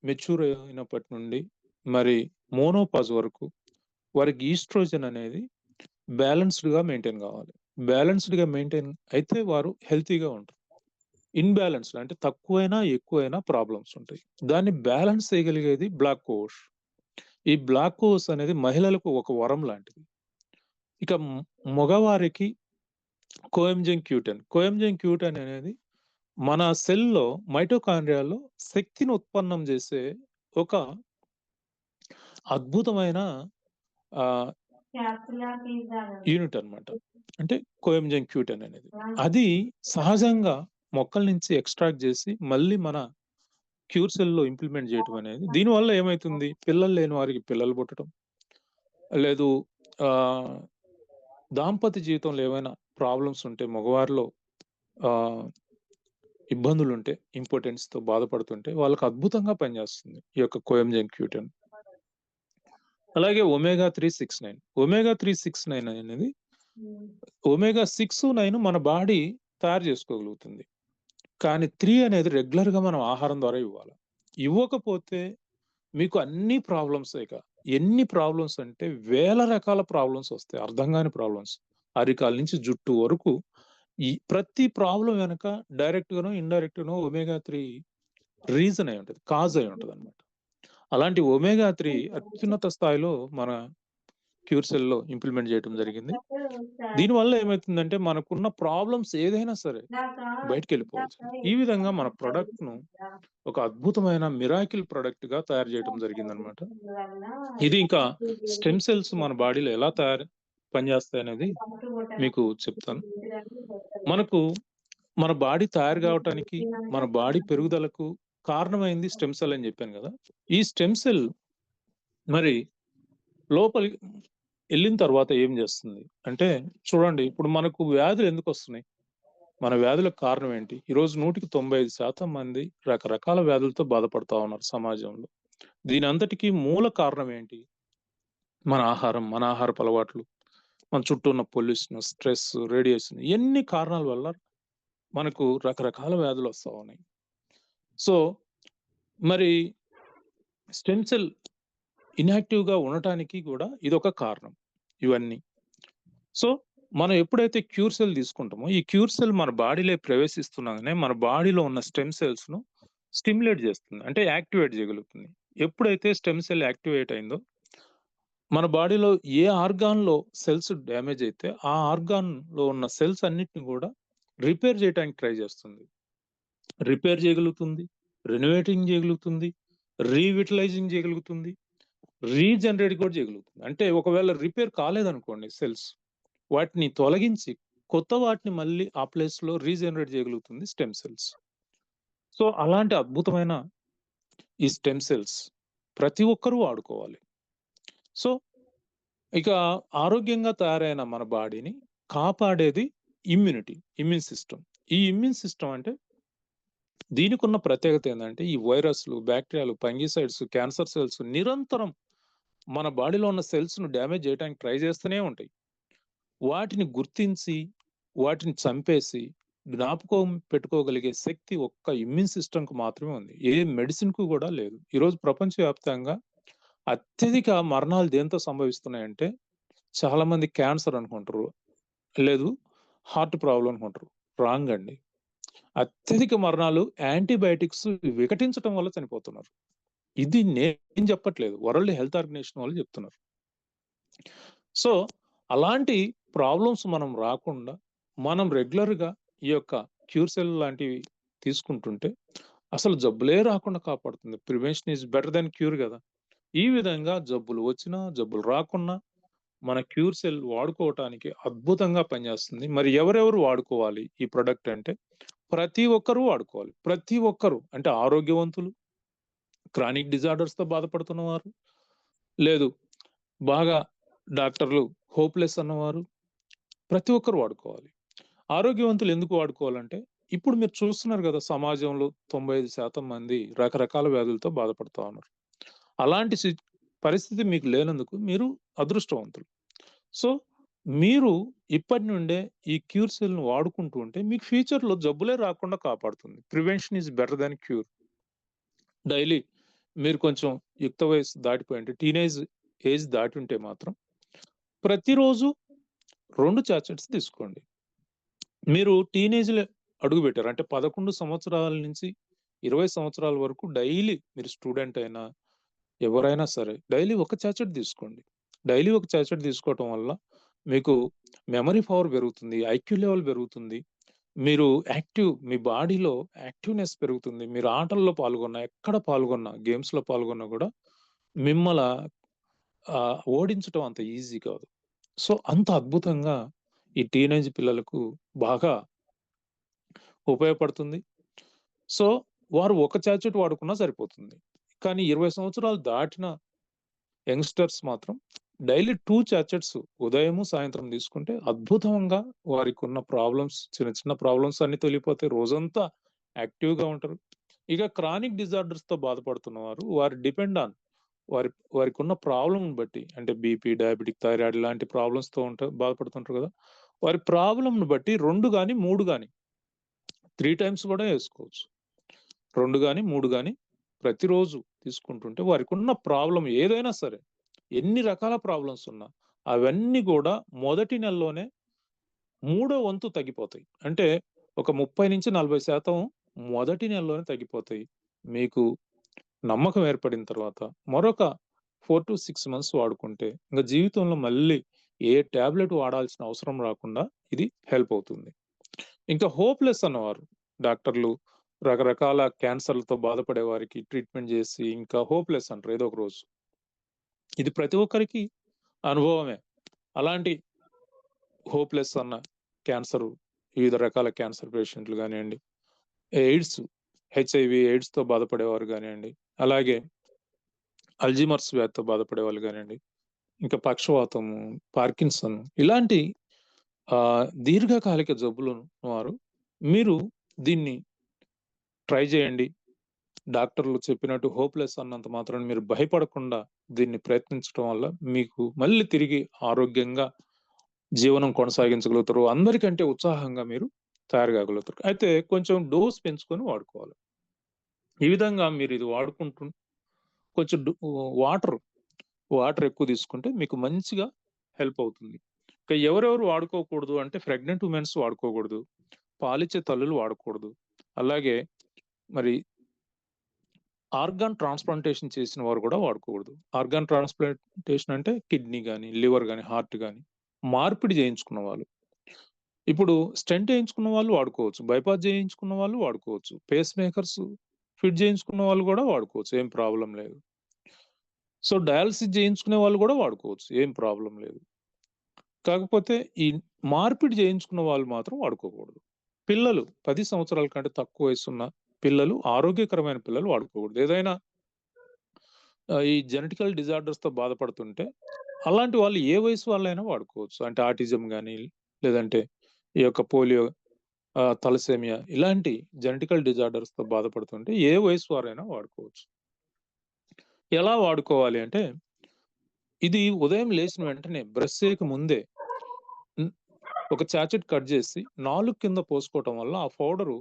మెచ్యూర్ అయినప్పటి నుండి మరి మోనోపాజ్ వరకు వారికి ఈస్ట్రోజన్ అనేది బ్యాలెన్స్డ్‌గా మెయింటైన్ కావాలి. బ్యాలెన్స్డ్‌గా మెయింటైన్ అయితే వారు హెల్తీగా ఉంటారు. ఇన్‌బాలెన్స్‌డ్ అంటే తక్కువైనా, ఎక్కువైనా ప్రాబ్లమ్స్ ఉంటాయి. దాన్ని బ్యాలెన్స్ చేయగలిగేది బ్లాక్ కోహోష్. ఈ బ్లాక్ కోహోష్ అనేది మహిళలకు ఒక వరం లాంటిది. ఇక మగవారికి కోఎంజన్ క్యూటెన్ అనేది మన సెల్‌లో మైటోకాండ్రియాలో శక్తిని ఉత్పన్నం చేసే ఒక అద్భుతమైన యూనిట్ అన్నమాట. అంటే కోఎంజన్ క్యూటెన్ అనేది. అది సహజంగా మొక్కల నుంచి ఎక్స్ట్రాక్ట్ చేసి మళ్ళీ మన క్యూర్ సెల్‌లో ఇంప్లిమెంట్ చేయటం అనేది దీనివల్ల ఏమైతుంది? పిల్లలు లేని వారికి పిల్లలు పుట్టడం. లేదు దాంపత్య జీవితంలో ఏమైనా ప్రాబ్లమ్స్ ఉంటే మగవారిలో ఇబ్బందులుంటే ఇంపార్టెన్స్‌తో బాధపడుతుంటే వాళ్ళకి అద్భుతంగా పనిచేస్తుంది ఈ యొక్క కోఎంజన్ క్యూటెన్. అలాగే ఒమేగా 369. ఒమేగా 369 అనేది ఒమేగా 6, 9 మన బాడీ తయారు చేసుకోగలుగుతుంది. కానీ 3 అనేది రెగ్యులర్‌గా మనం ఆహారం ద్వారా ఇవ్వాలి. ఇవ్వకపోతే మీకు అన్ని ప్రాబ్లమ్సే ఇక. ఎన్ని ప్రాబ్లమ్స్ అంటే వేల రకాల ప్రాబ్లమ్స్ వస్తాయి. అర్థం కాని ప్రాబ్లమ్స్. అరికాల నుంచి జుట్టు వరకు ఈ ప్రతి ప్రాబ్లమ్ వెనక డైరెక్ట్‌గానో, ఇండైరెక్ట్‌గానో ఒమేగా 3 రీజన్ అయి ఉంటది. కాజ్ అయి ఉంటదన్నమాట. అలాంటి ఒమేగా 3 అత్యున్నత స్థాయిలో మన క్యూర్ సెల్‌లో ఇంప్లిమెంట్ చేయటం జరిగింది. దీనివల్ల ఏమైతుందంటే మనకున్న ప్రాబ్లమ్స్ ఏదైనా సరే బయటికెళ్ళిపోవచ్చు. ఈ విధంగా మన ప్రొడక్ట్‌ను ఒక అద్భుతమైన మిరాకిల్ ప్రొడక్ట్‌గా తయారు చేయటం జరిగిందనమాట. ఇది ఇంకా స్టెమ్ సెల్స్ మన బాడీలో ఎలా పనిచేస్తాయనేది మీకు చెప్తాను. మనకు మన బాడీ తయారు కావటానికి, మన బాడీ పెరుగుదలకు కారణమైంది స్టెమ్ సెల్ అని చెప్పాను కదా! ఈ స్టెమ్ సెల్ మరి లోపలికి ఎళ్ళిన తర్వాత ఏం చేస్తుంది? అంటే చూడండి, ఇప్పుడు మనకు వ్యాధులు ఎందుకొస్తున్నాయి? మన వ్యాధులకు కారణం ఏంటి? ఈరోజు 100% మంది రకరకాల వ్యాధులతో బాధపడతా ఉన్నారు సమాజంలో. దీని అంతటికి మూల కారణం ఏంటి? మన ఆహారం, మన ఆహారపు అలవాట్లు, మన చుట్టూ ఉన్న పొల్యూషన్, స్ట్రెస్, రేడియేషన్ ఎన్ని కారణాల వల్ల మనకు రకరకాల వ్యాధులు వస్తా ఉన్నాయి. సో, మరి స్టెమ్ సెల్ ఇన్‌యాక్టివ్‌గా ఉండటానికి కూడా ఇదొక కారణం ఇవన్నీ. సో, మనం ఎప్పుడైతే క్యూర్ సెల్ తీసుకుంటామో, ఈ క్యూర్ సెల్ మన బాడీలో ప్రవేశిస్తుండగానే మన బాడీలో ఉన్న స్టెమ్ సెల్స్‌ను స్టిమ్యులేట్ చేస్తుంది. అంటే యాక్టివేట్ చేయగలుగుతుంది. ఎప్పుడైతే స్టెమ్ సెల్ యాక్టివేట్ అయిందో, మన బాడీలో ఏ ఆర్గాన్‌లో సెల్స్ డ్యామేజ్ అయితే, ఆ ఆర్గాన్‌లో ఉన్న సెల్స్ అన్నిటిని కూడా రిపేర్ చేయటానికి ట్రై చేస్తుంది. రిపేర్ చేయగలుగుతుంది, రెనోవేటింగ్ చేయగలుగుతుంది, రీవిటలైజింగ్ చేయగలుగుతుంది, రీజనరేట్ కూడా చేయగలుగుతుంది. అంటే ఒకవేళ రిపేర్ కాలేదనుకోండి సెల్స్, వాటిని తొలగించి కొత్త వాటిని మళ్ళీ ఆ ప్లేస్‌లో రీజనరేట్ చేయగలుగుతుంది స్టెమ్ సెల్స్. సో, అలాంటి అద్భుతమైన ఈ స్టెమ్ సెల్స్ ప్రతి ఒక్కరూ వాడుకోవాలి. సో, ఇక ఆరోగ్యంగా తయారైన మన బాడీని కాపాడేది ఇమ్యూన్ సిస్టమ్. ఈ ఇమ్యూన్ సిస్టమ్ అంటే దీనికున్న ప్రత్యేకత ఏందంటే, ఈ వైరస్‌లు, బాక్టీరియాలు, ఫంగిసైడ్స్, క్యాన్సర్ సెల్స్ నిరంతరం మన బాడీలో ఉన్న సెల్స్‌ను డ్యామేజ్ చేయడానికి ట్రై చేస్తూనే ఉంటాయి. వాటిని గుర్తించి, వాటిని చంపేసి, జ్ఞాపకం పెట్టుకోగలిగే శక్తి ఒక్క ఇమ్యూన్ సిస్టమ్‌కి మాత్రమే ఉంది. ఏ మెడిసిన్‌కు కూడా లేదు. ఈరోజు ప్రపంచవ్యాప్తంగా అత్యధిక మరణాలు దేనితో సంభవిస్తున్నాయంటే, చాలామంది క్యాన్సర్ అనుకుంటారు. లేదు హార్ట్ ప్రాబ్లమ్ అనుకుంటారు. రాంగ్ అండి. అత్యధిక మరణాలు యాంటీబయాటిక్స్ వికటించటం వల్ల చనిపోతున్నారు. ఇది నేను చెప్పట్లేదు. వరల్డ్ హెల్త్ ఆర్గనైజేషన్ వాళ్ళు చెప్తున్నారు. సో, అలాంటి ప్రాబ్లమ్స్ మనం రాకుండా, మనం రెగ్యులర్‌గా ఈ యొక్క క్యూర్ సెల్ లాంటివి తీసుకుంటుంటే, అసలు జబ్బులే రాకుండా కాపాడుతుంది. Prevention is better than cure గదా! ఈ విధంగా జబ్బులు వచ్చినా, జబ్బులు రాకున్నా మన క్యూర్ సెల్ వాడుకోవటానికి అద్భుతంగా పనిచేస్తుంది. మరి ఎవరెవరు వాడుకోవాలి ఈ ప్రొడక్ట్ అంటే, ప్రతి ఒక్కరూ వాడుకోవాలి. ప్రతి ఒక్కరు అంటే ఆరోగ్యవంతులు, క్రానిక్ డిజార్డర్స్‌తో బాధపడుతున్నవారు, లేదు బాగా డాక్టర్లు హోప్‌లెస్ అన్నవారు, ప్రతి ఒక్కరు వాడుకోవాలి. ఆరోగ్యవంతులు ఎందుకు వాడుకోవాలంటే, ఇప్పుడు మీరు చూస్తున్నారు గదా! సమాజంలో 95% మంది రకరకాల వ్యాధులతో బాధపడతా ఉన్నారు. అలాంటి పరిస్థితి మీకు లేనందుకు మీరు అదృష్టవంతులు. సో, మీరు ఇప్పటి నుండే ఈ క్యూర్ సెల్‌ని వాడుకుంటూ ఉంటే మీకు ఫ్యూచర్‌లో జబ్బులే రాకుండా కాపాడుతుంది. Prevention is better than cure. Daily మీరు కొంచెం యుక్త వయస్సు దాటిపోయి అంటే టీనేజ్ ఏజ్ దాటి ఉంటే మాత్రం ప్రతిరోజు 2 చాచెట్స్ తీసుకోండి. మీరు టీనేజ్‌లో అడుగుపెట్టారు. అంటే 11 సంవత్సరాల నుంచి 20 సంవత్సరాల వరకు డైలీ మీరు స్టూడెంట్ అయినా, ఎవరైనా సరే డైలీ ఒక చాచెట్ తీసుకోండి. డైలీ ఒక చాచెట్ తీసుకోవటం వల్ల మీకు మెమరీ పవర్ పెరుగుతుంది. ఐక్యూ లెవెల్ పెరుగుతుంది. మీరు మీ బాడీలో యాక్టివ్‌నెస్ పెరుగుతుంది. మీరు ఆటల్లో పాల్గొన్నా, ఎక్కడ పాల్గొన్నా, గేమ్స్‌లో పాల్గొన్నా గూడా మిమ్మల ఓడించటం అంత ఈజీ కాదు. సో, అంత అద్భుతంగా ఈ టీనేజ్ పిల్లలకు బాగా ఉపయోగపడుతుంది. సో, వారు ఒక చాచెట్ వాడుకున్నా సరిపోతుంది. కానీ 20 సంవత్సరాలు దాటిన యంగ్‌స్టర్స్ మాత్రం డైలీ 2 చాచెట్స్ ఉదయము, సాయంత్రం తీసుకుంటే అద్భుతంగా వారికున్న చిన్న చిన్న ప్రాబ్లమ్స్ అన్నీ తొలగిపోతాయి. రోజంతా యాక్టివ్‌గా ఉంటారు. ఇక క్రానిక్ డిజార్డర్స్‌తో బాధపడుతున్న వారు డిపెండ్ ఆన్ వారికున్న ప్రాబ్లమ్‌ని బట్టి అంటే బీపీ, డయాబెటిక్, థైరాయిడ్ లాంటి ప్రాబ్లమ్స్‌తో బాధపడుతుంటారు కదా! వారి ప్రాబ్లమ్‌ని బట్టి 2 గాని, 3 గాని 3 టైమ్స్ కూడా ఏసుకోవచ్చు. 2 గాని, 3 గాని ప్రతిరోజు తీసుకుంటుంటే వారికున్న ప్రాబ్లమ్ ఏదైనా సరే, ఎన్ని రకాల ప్రాబ్లమ్స్ ఉన్నా అవన్నీ గూడా మొదటి నెలలోనే మూడో వంతు తగ్గిపోతాయి. అంటే ఒక 30-40% మొదటి నెలలోనే తగ్గిపోతాయి. మీకు నమ్మకం ఏర్పడిన తర్వాత మరొక 4-6 మంత్స్ వాడుకుంటే ఇంక జీవితంలో మళ్ళీ ఏ టాబ్లెట్ వాడాల్సిన అవసరం రాకుండా ఇది హెల్ప్ అవుతుంది. ఇంకా హోప్‌లెస్ అన్నవారు డాక్టర్లు రకరకాల క్యాన్సర్‌లతో బాధపడే వారికి ట్రీట్మెంట్ చేసి ఇంకా హోప్‌లెస్ అంటారు ఏదో ఒక రోజు. ఇది ప్రతి ఒక్కరికి అనుభవమే. అలాంటి హోప్‌లెస్ అన్న క్యాన్సరు, వివిధ రకాల క్యాన్సర్ పేషెంట్లు గానియండి, ఎయిడ్స్, హెచ్ఐవి, ఎయిడ్స్‌తో బాధపడేవారు గానియండి, అలాగే అల్జీమర్స్ వ్యాధితో బాధపడేవాళ్ళు గానియండి, ఇంకా పక్షవాతము, పార్కిన్సన్ ఇలాంటి దీర్ఘకాలిక జబ్బులు వారు మీరు దీన్ని ట్రై చేయండి. డాక్టర్లు చెప్పినట్టు హోప్‌లెస్ అన్నంత మాత్రాన మీరు భయపడకుండా దీన్ని ప్రయత్నించడం వల్ల మీకు మళ్ళీ తిరిగి ఆరోగ్యంగా జీవనం కొనసాగించగలుగుతారు. అందరికంటే ఉత్సాహంగా మీరు తయారు కాగలుగుతారు. అయితే కొంచెం డోస్ పెంచుకొని వాడుకోవాలి. ఈ విధంగా మీరు ఇది వాడుకుంటూ కొంచెం వాటర్ ఎక్కువ తీసుకుంటే మీకు మంచిగా హెల్ప్ అవుతుంది. ఇక ఎవరెవరు వాడుకోకూడదు అంటే ప్రెగ్నెంట్ ఉమెన్స్ వాడుకోకూడదు. పాలిచ్చే తల్లులు వాడకూడదు. అలాగే మరి ఆర్గాన్ ట్రాన్స్‌ప్లాంటేషన్ చేసిన వారు కూడా వాడుకోకూడదు. ఆర్గాన్ ట్రాన్స్‌ప్లాంటేషన్ అంటే కిడ్నీ గాని, లివర్ గాని, హార్ట్ గాని మార్పిడి చేయించుకున్న వాళ్ళు. ఇప్పుడు స్టెంట్ ఏయించుకున్న వాళ్ళు వాడుకోవచ్చు. బైపాస్ చేయించుకున్న వాళ్ళు వాడుకోవచ్చు. పేస్ మేకర్స్ ఫిట్ చేయించుకున్న వాళ్ళు కూడా వాడుకోవచ్చు. ఏం ప్రాబ్లమ్ లేదు. సో, డయాలిసిస్ చేయించుకునే వాళ్ళు కూడా వాడుకోవచ్చు. ఏం ప్రాబ్లమ్ లేదు. కాకపోతే ఈ మార్పిడి చేయించుకున్న వాళ్ళు మాత్రం వాడుకోకూడదు. పిల్లలు 10 సంవత్సరాల కంటే తక్కువ వయసున్న పిల్లలు, ఆరోగ్యకరమైన పిల్లలు వాడుకోకూడదు. ఏదైనా ఈ జెనెటికల్ డిజార్డర్స్‌తో బాధపడుతుంటే అలాంటి వాళ్ళు ఏ వయసు వాళ్ళైనా వాడుకోవచ్చు. అంటే ఆటిజం గాని, లేదంటే ఈ యొక్క పోలియో, తలసేమియా ఇలాంటి జెనెటికల్ డిజార్డర్స్‌తో బాధపడుతుంటే ఏ వయసు వారైనా వాడుకోవచ్చు. ఎలా వాడుకోవాలి అంటే, ఇది ఉదయం లేచిన వెంటనే బ్రష్ చేయక ముందే హ్మ్, ఒక చాచెట్ కట్ చేసి నాలుక కింద పోసుకోవటం వల్ల ఆ పౌడరు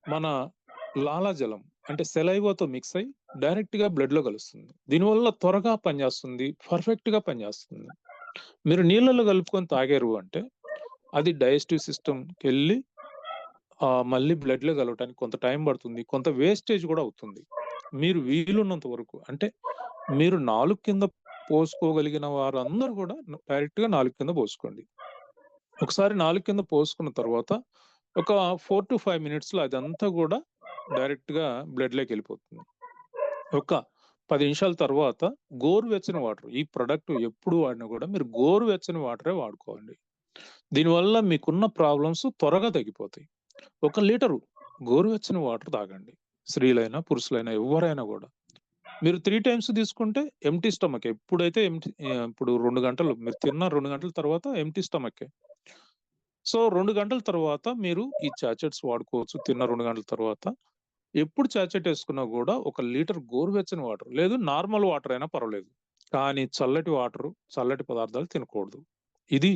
మన లాలాజలం అంటే సెలైవాతో మిక్స్ అయ్యి డైరెక్ట్‌గా బ్లడ్‌లో కలుస్తుంది. దీనివల్ల త్వరగా పనిచేస్తుంది. పర్ఫెక్ట్‌గా పనిచేస్తుంది. మీరు నీళ్ళలో కలుపుకొని తాగారు అంటే, అది డైజెస్టివ్ సిస్టమ్‌కెళ్ళి మళ్ళీ బ్లడ్‌లో కలవటానికి కొంత టైం పడుతుంది. కొంత వేస్టేజ్ కూడా అవుతుంది. మీరు వీలున్నంత వరకు అంటే, మీరు నాలుక కింద పోసుకోగలిగిన వారందరూ కూడా డైరెక్ట్‌గా నాలుక కింద పోసుకోండి. ఒకసారి నాలుక కింద పోసుకున్న తర్వాత ఒక 4-5 మినిట్స్‌లో అదంతా కూడా డైరెక్ట్‌గా బ్లడ్‌లోకెళ్ళిపోతుంది. ఒక 10 నిమిషాల తర్వాత గోరువెచ్చని వాటర్ ఈ ప్రొడక్ట్ ఎప్పుడు వాడినా కూడా మీరు గోరువెచ్చని వాటరే వాడుకోవాలి. దీనివల్ల మీకున్న ప్రాబ్లమ్స్ త్వరగా తగ్గిపోతాయి. 1 లీటరు గోరువెచ్చని వాటర్ తాగండి. స్త్రీలైనా, పురుషులైనా ఎవ్వరైనా గూడా. మీరు 3 టైమ్స్ తీసుకుంటే ఎంప్టీ స్టమకే. ఇప్పుడు 2 గంటలు మీరు తిన్న 2 గంటల తర్వాత ఎంప్టీ స్టమకే. సో, 2 గంటల తర్వాత మీరు ఈ చాచెట్స్ వాడుకోవచ్చు. తిన్న 2 గంటల తర్వాత. ఎప్పుడు చాచెట్ ఏసుకున్నా గూడా 1 లీటర్ గోరువెచ్చని వాటర్ లేదు నార్మల్ వాటర్ అయినా పర్వాలేదు. కానీ చల్లటి వాటరు, చల్లటి పదార్థాలు తినకూడదు. ఇది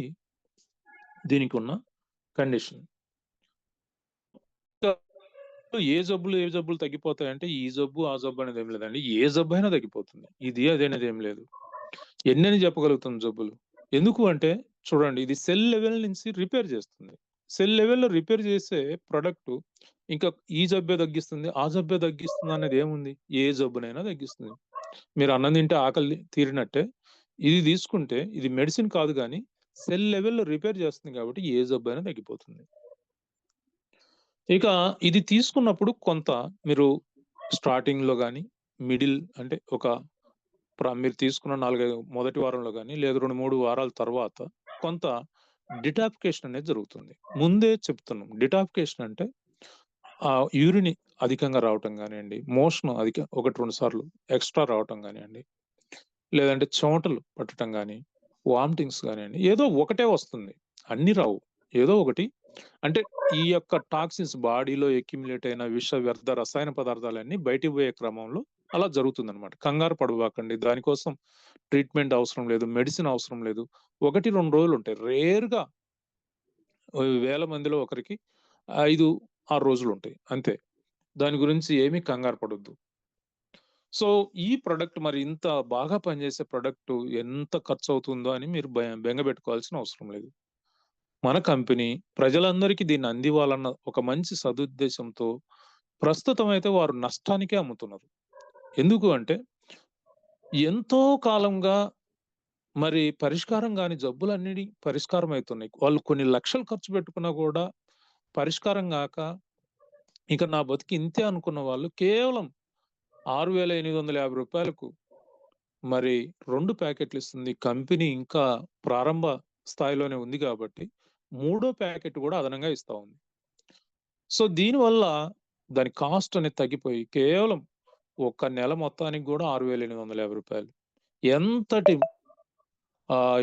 దీనికున్న కండిషన్. ఏ జబ్బులు తగ్గిపోతాయంటే, ఈ జబ్బు, ఆ జబ్బు అనేది ఏం లేదండి. ఏ జబ్బైనా తగ్గిపోతుంది. ఇది, అది అనేది ఏం లేదు. ఎన్నని చెప్పగలుగుతాం జబ్బులు. ఎందుకు అంటే చూడండి ఇది సెల్ లెవెల్ నుంచి రిపేర్ చేస్తుంది. సెల్ లెవెల్‌లో రిపేర్ చేసే ప్రొడక్టు ఇంకా ఈ జబ్బే తగ్గిస్తుంది, ఆ జబ్బే తగ్గిస్తుంది అనేది ఏముంది? ఏ జబ్బునైనా తగ్గిస్తుంది. మీరు అన్నం తింటే ఆకలి తీరినట్టే, ఇది తీసుకుంటే ఇది మెడిసిన్ కాదు గానీ, సెల్ లెవెల్‌లో రిపేర్ చేస్తుంది కాబట్టి ఏ జబ్బైనా తగ్గిపోతుంది. ఇక ఇది తీసుకున్నప్పుడు కొంత మీరు స్టార్టింగ్‌లో గాని, మిడిల్ అంటే మీరు తీసుకున్న 4, 5 మొదటి వారంలో గాని, లేదా 2, 3 వారాల తర్వాత కొంత డిటాక్సిఫికేషన్ అనేది జరుగుతుంది. ముందే చెప్తున్నాం. డిటాక్సిఫికేషన్ అంటే యూరిన్ అధికంగా రావటం గానియండి, మోషన్ 1, 2 సార్లు ఎక్స్‌ట్రా రావటం గానియండి, లేదంటే చెమటలు పట్టటం గాని, వామిటింగ్స్ గానియండి, ఏదో ఒకటే వస్తుంది. అన్నీ రావు. ఏదో ఒకటి అంటే ఈ యొక్క టాక్సిన్స్ బాడీలో అక్యుములేట్ అయిన విష వ్యర్థ రసాయన పదార్థాలన్నీ బయటికి పోయే క్రమంలో అలా జరుగుతుందనమాట. కంగారు పడబాకండి. దానికోసం ట్రీట్మెంట్ అవసరం లేదు. మెడిసిన్ అవసరం లేదు. 1, 2 రోజులుంటాయి. రేర్‌గా వేల మందిలో ఒకరికి 5, 6 రోజులుంటాయి. అంతే. దాని గురించి ఏమీ కంగారు పడొద్దు. సో, ఈ ప్రొడక్ట్ మరి ఇంత బాగా పనిచేసే ప్రొడక్ట్ ఎంత ఖర్చవుతుందో అని మీరు బెంగ పెట్టుకోవాల్సిన అవసరం లేదు. మన కంపెనీ ప్రజలందరికీ దీన్ని అందివ్వాలన్న ఒక మంచి సదుద్దేశంతో ప్రస్తుతం అయితే వారు నష్టానికే అమ్ముతున్నారు. ఎందుకు అంటే ఎంతో కాలంగా మరి పరిష్కారం గాని జబ్బులన్నీ పరిష్కారం అయితున్నాయి. వాళ్ళు కొన్ని లక్షలు ఖర్చు పెట్టుకున్నా కూడా పరిష్కారం గాక, ఇక నా బతుకు ఇంతే అనుకున్న వాళ్ళు కేవలం రూ. 6,850కు మరి 2 ప్యాకెట్లు ఇస్తుంది. కంపెనీ ఇంకా ప్రారంభ స్థాయిలోనే ఉంది గాబట్టి, మూడో ప్యాకెట్ గూడా అదనంగా ఇస్తా ఉంది. సో, దీనివల్ల దాని కాస్ట్ అనేది తగ్గిపోయి కేవలం ఒక నెల మొత్తానికి గూడా రూ. 6,850. ఎంతటి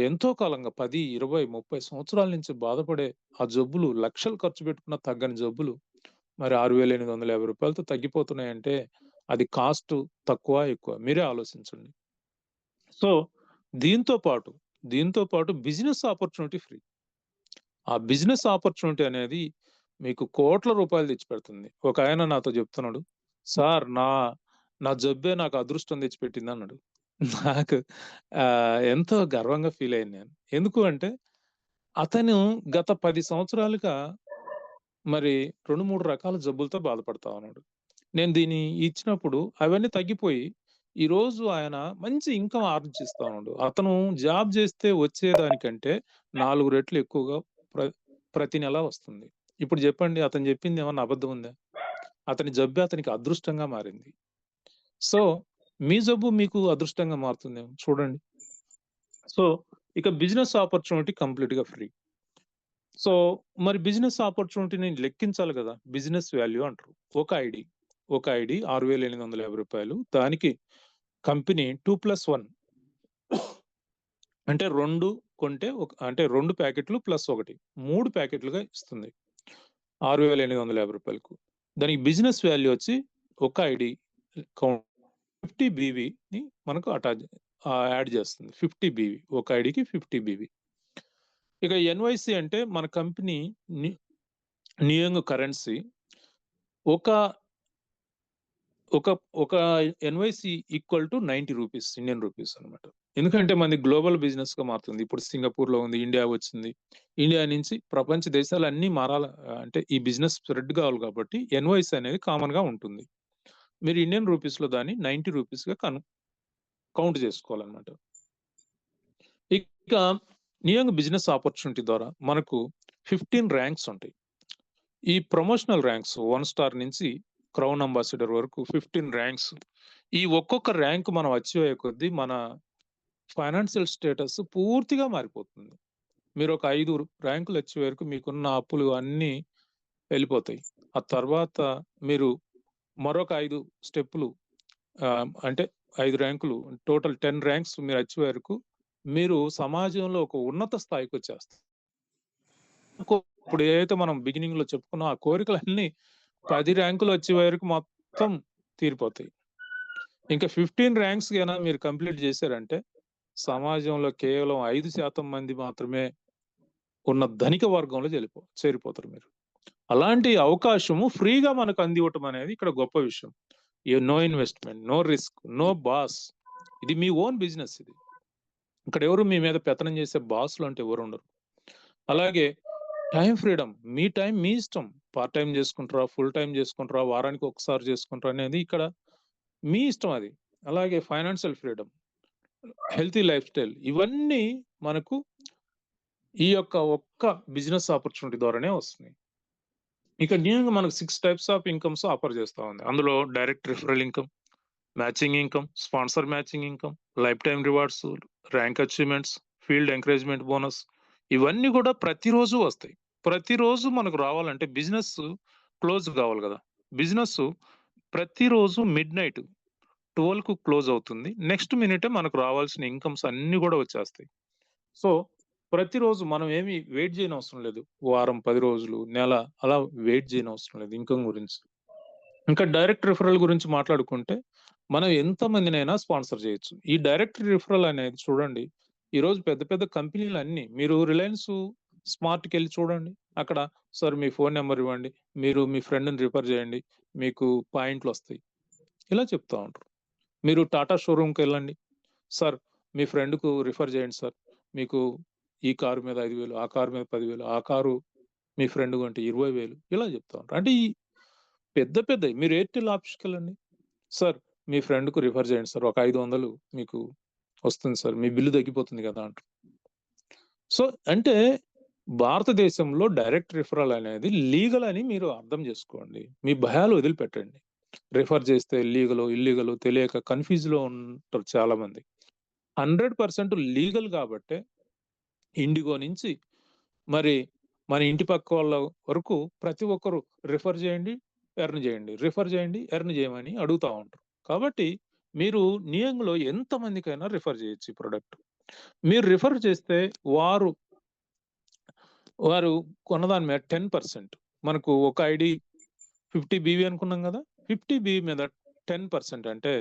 ఎంతో కాలంగా 10, 20, 30 సంవత్సరాల నుంచి బాధపడే ఆ జబ్బులు లక్షలు ఖర్చు పెట్టుకున్న తగ్గని జబ్బులు మరి రూ. 6,850తో తగ్గిపోతున్నాయంటే అది కాస్ట్ తక్కువ, ఎక్కువ మీరే ఆలోచించండి. సో, దీంతో పాటు, దీంతో పాటు బిజినెస్ ఆపర్చునిటీ ఫ్రీ. ఆ బిజినెస్ ఆపర్చునిటీ అనేది మీకు కోట్ల రూపాయలు తెచ్చిపెడుతుంది. ఒకాయన నాతో చెప్తున్నాడు, "సార్ నా జబ్బే నాకు అదృష్టం తెచ్చిపెట్టిందన్నాడు." నాకు ఎంతో గర్వంగా ఫీల్ అయ్యాను నేను. ఎందుకు అంటే, అతను గత 10 సంవత్సరాలుగా మరి 2, 3 రకాల జబ్బులతో బాధపడతా ఉన్నాడు. నేను దీన్ని ఇచ్చినప్పుడు అవన్నీ తగ్గిపోయి, ఈరోజు ఆయన మంచి ఇన్‌కమ్ ఆర్జిస్తా ఉన్నాడు. అతను జాబ్ జేస్తే వచ్చేదానికంటే 4 రెట్లు ఎక్కువగా ప్ర ప్రతి నెల వస్తుంది. ఇప్పుడు జెప్పండి అతను జెప్పిందేమన్నా అబద్ధం ఉందా? అతని జబ్బే అతనికి అదృష్టంగా మారింది. సో, మీ జబ్బు మీకు అదృష్టంగా మారుతుందేమో చూడండి. సో, ఇక బిజినెస్ ఆపర్చునిటీ కంప్లీట్‌గా ఫ్రీ. సో, మరి బిజినెస్ ఆపర్చునిటీని లెక్కించాలి గదా! బిజినెస్ వాల్యూ అంటారు. ఒక ఐడీ రూ. 6,850. దానికి కంపెనీ 2+1 అంటే 2 కొంటే అంటే 2 ప్యాకెట్లు ప్లస్ 1 3 ప్యాకెట్లుగా ఇస్తుంది. రూ. 6,850కు. దానికి బిజినెస్ వాల్యూ వచ్చి ఒక ఐడీ కౌ 50 బీవీని మనకు యాడ్ చేస్తుంది. 50 బీవీ. ఒక ఐడీకి 50 బీవీ. ఇక ఎన్‌వైసీ అంటే మన కంపెనీ ని నియంగ్ కరెన్సీ ఒక ఒక ఒక NYC equal to 90 rupees Indian rupees అన్నమాట. ఎందుకంటే మనది గ్లోబల్ బిజినెస్‌గా మారుతుంది. ఇప్పుడు సింగపూర్‌లో ఉంది, ఇండియా వచ్చింది. ఇండియా నుంచి ప్రపంచ దేశాలన్నీ అంటే ఈ బిజినెస్ స్ప్రెడ్ కావాలి కాబట్టి ఎన్‌వైసీ అనేది కామన్‌గా ఉంటుంది. మీరు ఇండియన్ రూపీస్‌లో దాన్ని 90 రూపీస్‌గా కౌంట్ చేసుకోవాలన్నమాట. ఇక నియంగ్ బిజినెస్ ఆపర్చునిటీ ద్వారా మనకు 15 ర్యాంక్స్ ఉంటాయి. ఈ ప్రమోషనల్ ర్యాంక్స్ 1 స్టార్ నుంచి క్రౌన్ అంబాసిడర్ వరకు 15 ర్యాంక్స్. ఈ ఒక్కొక్క ర్యాంక్ మనం అచీవ్ అయ్యే కొద్దీ మన ఫైనాన్షియల్ స్టేటస్ పూర్తిగా మారిపోతుంది. మీరు ఒక 5 ర్యాంకులు అచీవ్ అయ్యే వరకు మీకున్న అప్పులు అన్నీ వెళ్ళిపోతాయి. ఆ తర్వాత మీరు మరొక 5 స్టెప్పులు అంటే 5 ర్యాంకులు టోటల్ 10 ర్యాంక్స్ మీరు అచీవ్ అయ్యే వరకు మీరు సమాజంలో ఒక ఉన్నత స్థాయికొచ్చేస్తారు. ఇప్పుడు ఏదైతే మనం బిగినింగ్‌లో చెప్పుకున్నామో ఆ కోరికలన్నీ 10 ర్యాంకులు వచ్చే వరకు మొత్తం తీరిపోతాయి. ఇంకా 15 ర్యాంక్స్ గన మీరు కంప్లీట్ చేశారంటే సమాజంలో కేవలం 5% మంది మాత్రమే ఉన్న ధనిక వర్గంలో చేరిపోతారు మీరు. అలాంటి అవకాశము ఫ్రీగా మనకు అందివ్వటం అనేది ఇక్కడ గొప్ప విషయం. No investment, no risk, no boss. ఇది మీ ఓన్ బిజినెస్ ఇది. ఇక్కడ ఎవరు మీ మీద పెత్తనం చేసే బాస్‌లు అంటే ఎవరు ఉండరు. అలాగే టైమ్ ఫ్రీడమ్. మీ టైం మీ ఇష్టం. పార్ట్ టైమ్ చేసుకుంటారా? ఫుల్ టైమ్ చేసుకుంటారా? వారానికి ఒకసారి చేసుకుంటారా? అనేది ఇక్కడ మీ ఇష్టం అది. అలాగే financial freedom, healthy life style ఇవన్నీ మనకు ఈ యొక్క ఒక్క బిజినెస్ ఆపర్చునిటీ ద్వారానే వస్తున్నాయి. ఇక న్యూగా మనకు 6 టైప్స్ ఆఫ్ ఇన్‌కమ్స్ ఆఫర్ చేస్తా ఉంది. అందులో direct referral income, matching income, sponsor matching income, life time rewards, rank achievements, field encouragement bonus ఇవన్నీ కూడా ప్రతిరోజు వస్తాయి. ప్రతిరోజు మనకు రావాలంటే బిజినెస్ క్లోజ్ కావాలి గదా! బిజినెస్ ప్రతిరోజు మిడ్‌నైట్ 12కు క్లోజ్ అవుతుంది. నెక్స్ట్ మినిటే మనకు రావాల్సిన ఇన్‌కమ్స్ అన్నీ గూడా వచ్చేస్తాయి. సో, ప్రతిరోజు మనం ఏమి వెయిట్ చేయనవసరం లేదు. వారం, 10 రోజులు, నెల అలా వెయిట్ చేయనవసరం లేదు ఇన్‌కమ్ గురించి. ఇంకా డైరెక్ట్ రిఫరల్ గురించి మాట్లాడుకుంటే, మనం ఎంతమందినైనా స్పాన్సర్ చేయొచ్చు. ఈ డైరెక్ట్ రిఫరల్ అనేది చూడండి, ఈరోజు పెద్ద పెద్ద కంపెనీలన్నీ మీరు రిలయన్స్ స్మార్ట్‌కెళ్ళి చూడండి. అక్కడ సార్ మీ ఫోను నంబర్ ఇవ్వండి. మీరు మీ ఫ్రెండ్‌ని రిఫర్ చేయండి. మీకు పాయింట్‌లొస్తాయి. ఇలా చెప్తా ఉంటారు. మీరు టాటా షోరూమ్‌కెళ్ళండి. సార్ మీ ఫ్రెండ్‌కు రిఫర్ చేయండి సార్. మీకు ఈ కారు మీద 5,000 ఆ కారు మీద 10,000 ఆ కారు మీ ఫ్రెండ్ కొంటే 20,000 ఇలా చెప్తా ఉంటారు. అంటే ఈ పెద్దయి మీరు ఎయిర్‌టెల్ ఆఫీస్‌కెళ్ళండి. సార్ మీ ఫ్రెండ్‌కు రిఫర్ చేయండి సార్. ఒక 500 మీకు వస్తుంది సార్. మీ బిల్లు తగ్గిపోతుంది కదా అంటారు. సో, అంటే భారతదేశంలో డైరెక్ట్ రిఫరల్ అనేది లీగల్ అని మీరు అర్థం చేసుకోండి. మీ భయాలు వదిలిపెట్టండి. రిఫర్ చేస్తే లీగలో, ఇల్లీగలో తెలియక కన్‌ఫ్యూజ్‌లో ఉంటారు చాలామంది. 100% లీగల్ కాబట్టే ఇండిగో నుంచి మరి మన ఇంటి పక్క వాళ్ళ వరకు ప్రతి ఒక్కరు రిఫర్ చేయండి, ఎర్న్ చేయండి. రిఫర్ చేయండి, ఎర్న్ చేయమని అడుగుతా ఉంటారు. కాబట్టి మీరు నియంలో ఎంతమందికైనా రిఫర్ చేయొచ్చు ఈ ప్రొడక్ట్. మీరు రిఫర్ చేస్తే వారు వారు కొన్నదాని మీద 10% మనకు ఒక ఐడీ 50 బీవీ అనుకున్నాం కదా! 50 బీవీ మీద 10% అంటే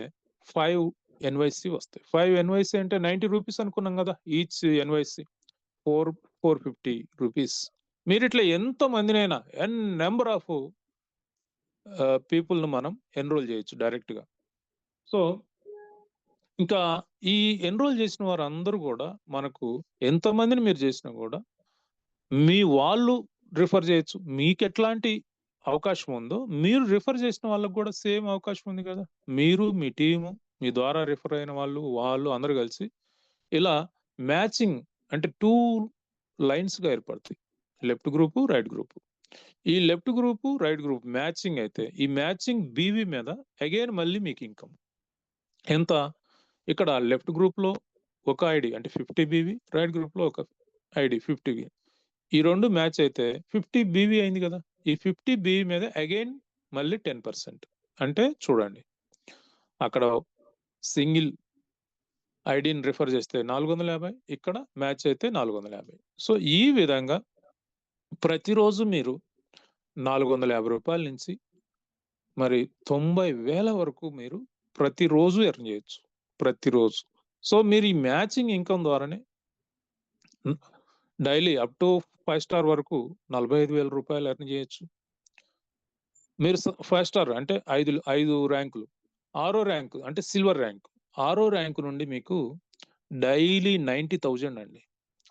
5 ఎన్‌వైసీ వస్తాయి. 5 ఎన్‌వైసీ అంటే ₹90 అనుకున్నాం కదా! ఈచ్ ఎన్‌వైసీ 450 రూపీస్. మీరిట్లా ఎంతమందినైనా నంబర్ ఆఫ్ పీపుల్‌ని మనం ఎన్రోల్ చేయొచ్చు డైరెక్ట్‌గా. సో, ఇంకా ఈ ఎన్రోల్ చేసిన వారందరూ గూడా మనకు ఎంతమందిని మీరు చేసినా గూడా మీ వాళ్ళు రిఫర్ చేయొచ్చు. మీకెట్లాంటి అవకాశం ఉందో, మీరు రిఫర్ చేసిన వాళ్ళకి గూడా సేమ్ అవకాశం ఉంది గదా! మీరు, మీ టీము, మీ ద్వారా రిఫర్ అయిన వాళ్ళు అందరూ కలిసి ఇలా మ్యాచింగ్ అంటే 2 లైన్స్‌గా ఏర్పడతాయి. Left group, right group. ఈ left group, right group matching అయితే, ఈ మ్యాచింగ్ బీవీ మీద అగైన్ మళ్ళీ మీకు ఇన్‌కమ్. ఎంత? ఇక్కడ లెఫ్ట్ గ్రూప్‌లో ఒక ఐడీ అంటే 50 బీవీ, రైట్ గ్రూప్‌లో ఒక ఐడీ 50 బీవీ. ఈ 2 మ్యాచ్ అయితే 50 బీవీ అయింది గదా! ఈ 50 బీవీ మీద అగైన్ మళ్ళీ 10% అంటే చూడండి. అక్కడ సింగిల్ ఐడీని రిఫర్ చేస్తే 450, ఇక్కడ మ్యాచ్ అయితే 450. సో, ఈ విధంగా ప్రతిరోజు మీరు రూ. 450 నుంచి మరి 90,000 వరకు మీరు ప్రతిరోజు ఎర్న్ చేయొచ్చు. ప్రతిరోజు. సో, మీరు ఈ మ్యాచింగ్ ఇన్‌కమ్ ద్వారానే డైలీ అప్ టు 5 స్టార్ వరకు రూ. 45,000 ఎర్న్ చేయొచ్చు. మీరు 5 స్టార్ అంటే 5 ర్యాంకులు. ఆరో ర్యాంక్ అంటే సిల్వర్ ర్యాంక్. ఆరో ర్యాంక్ నుండి మీకు డైలీ 90,000 అండి.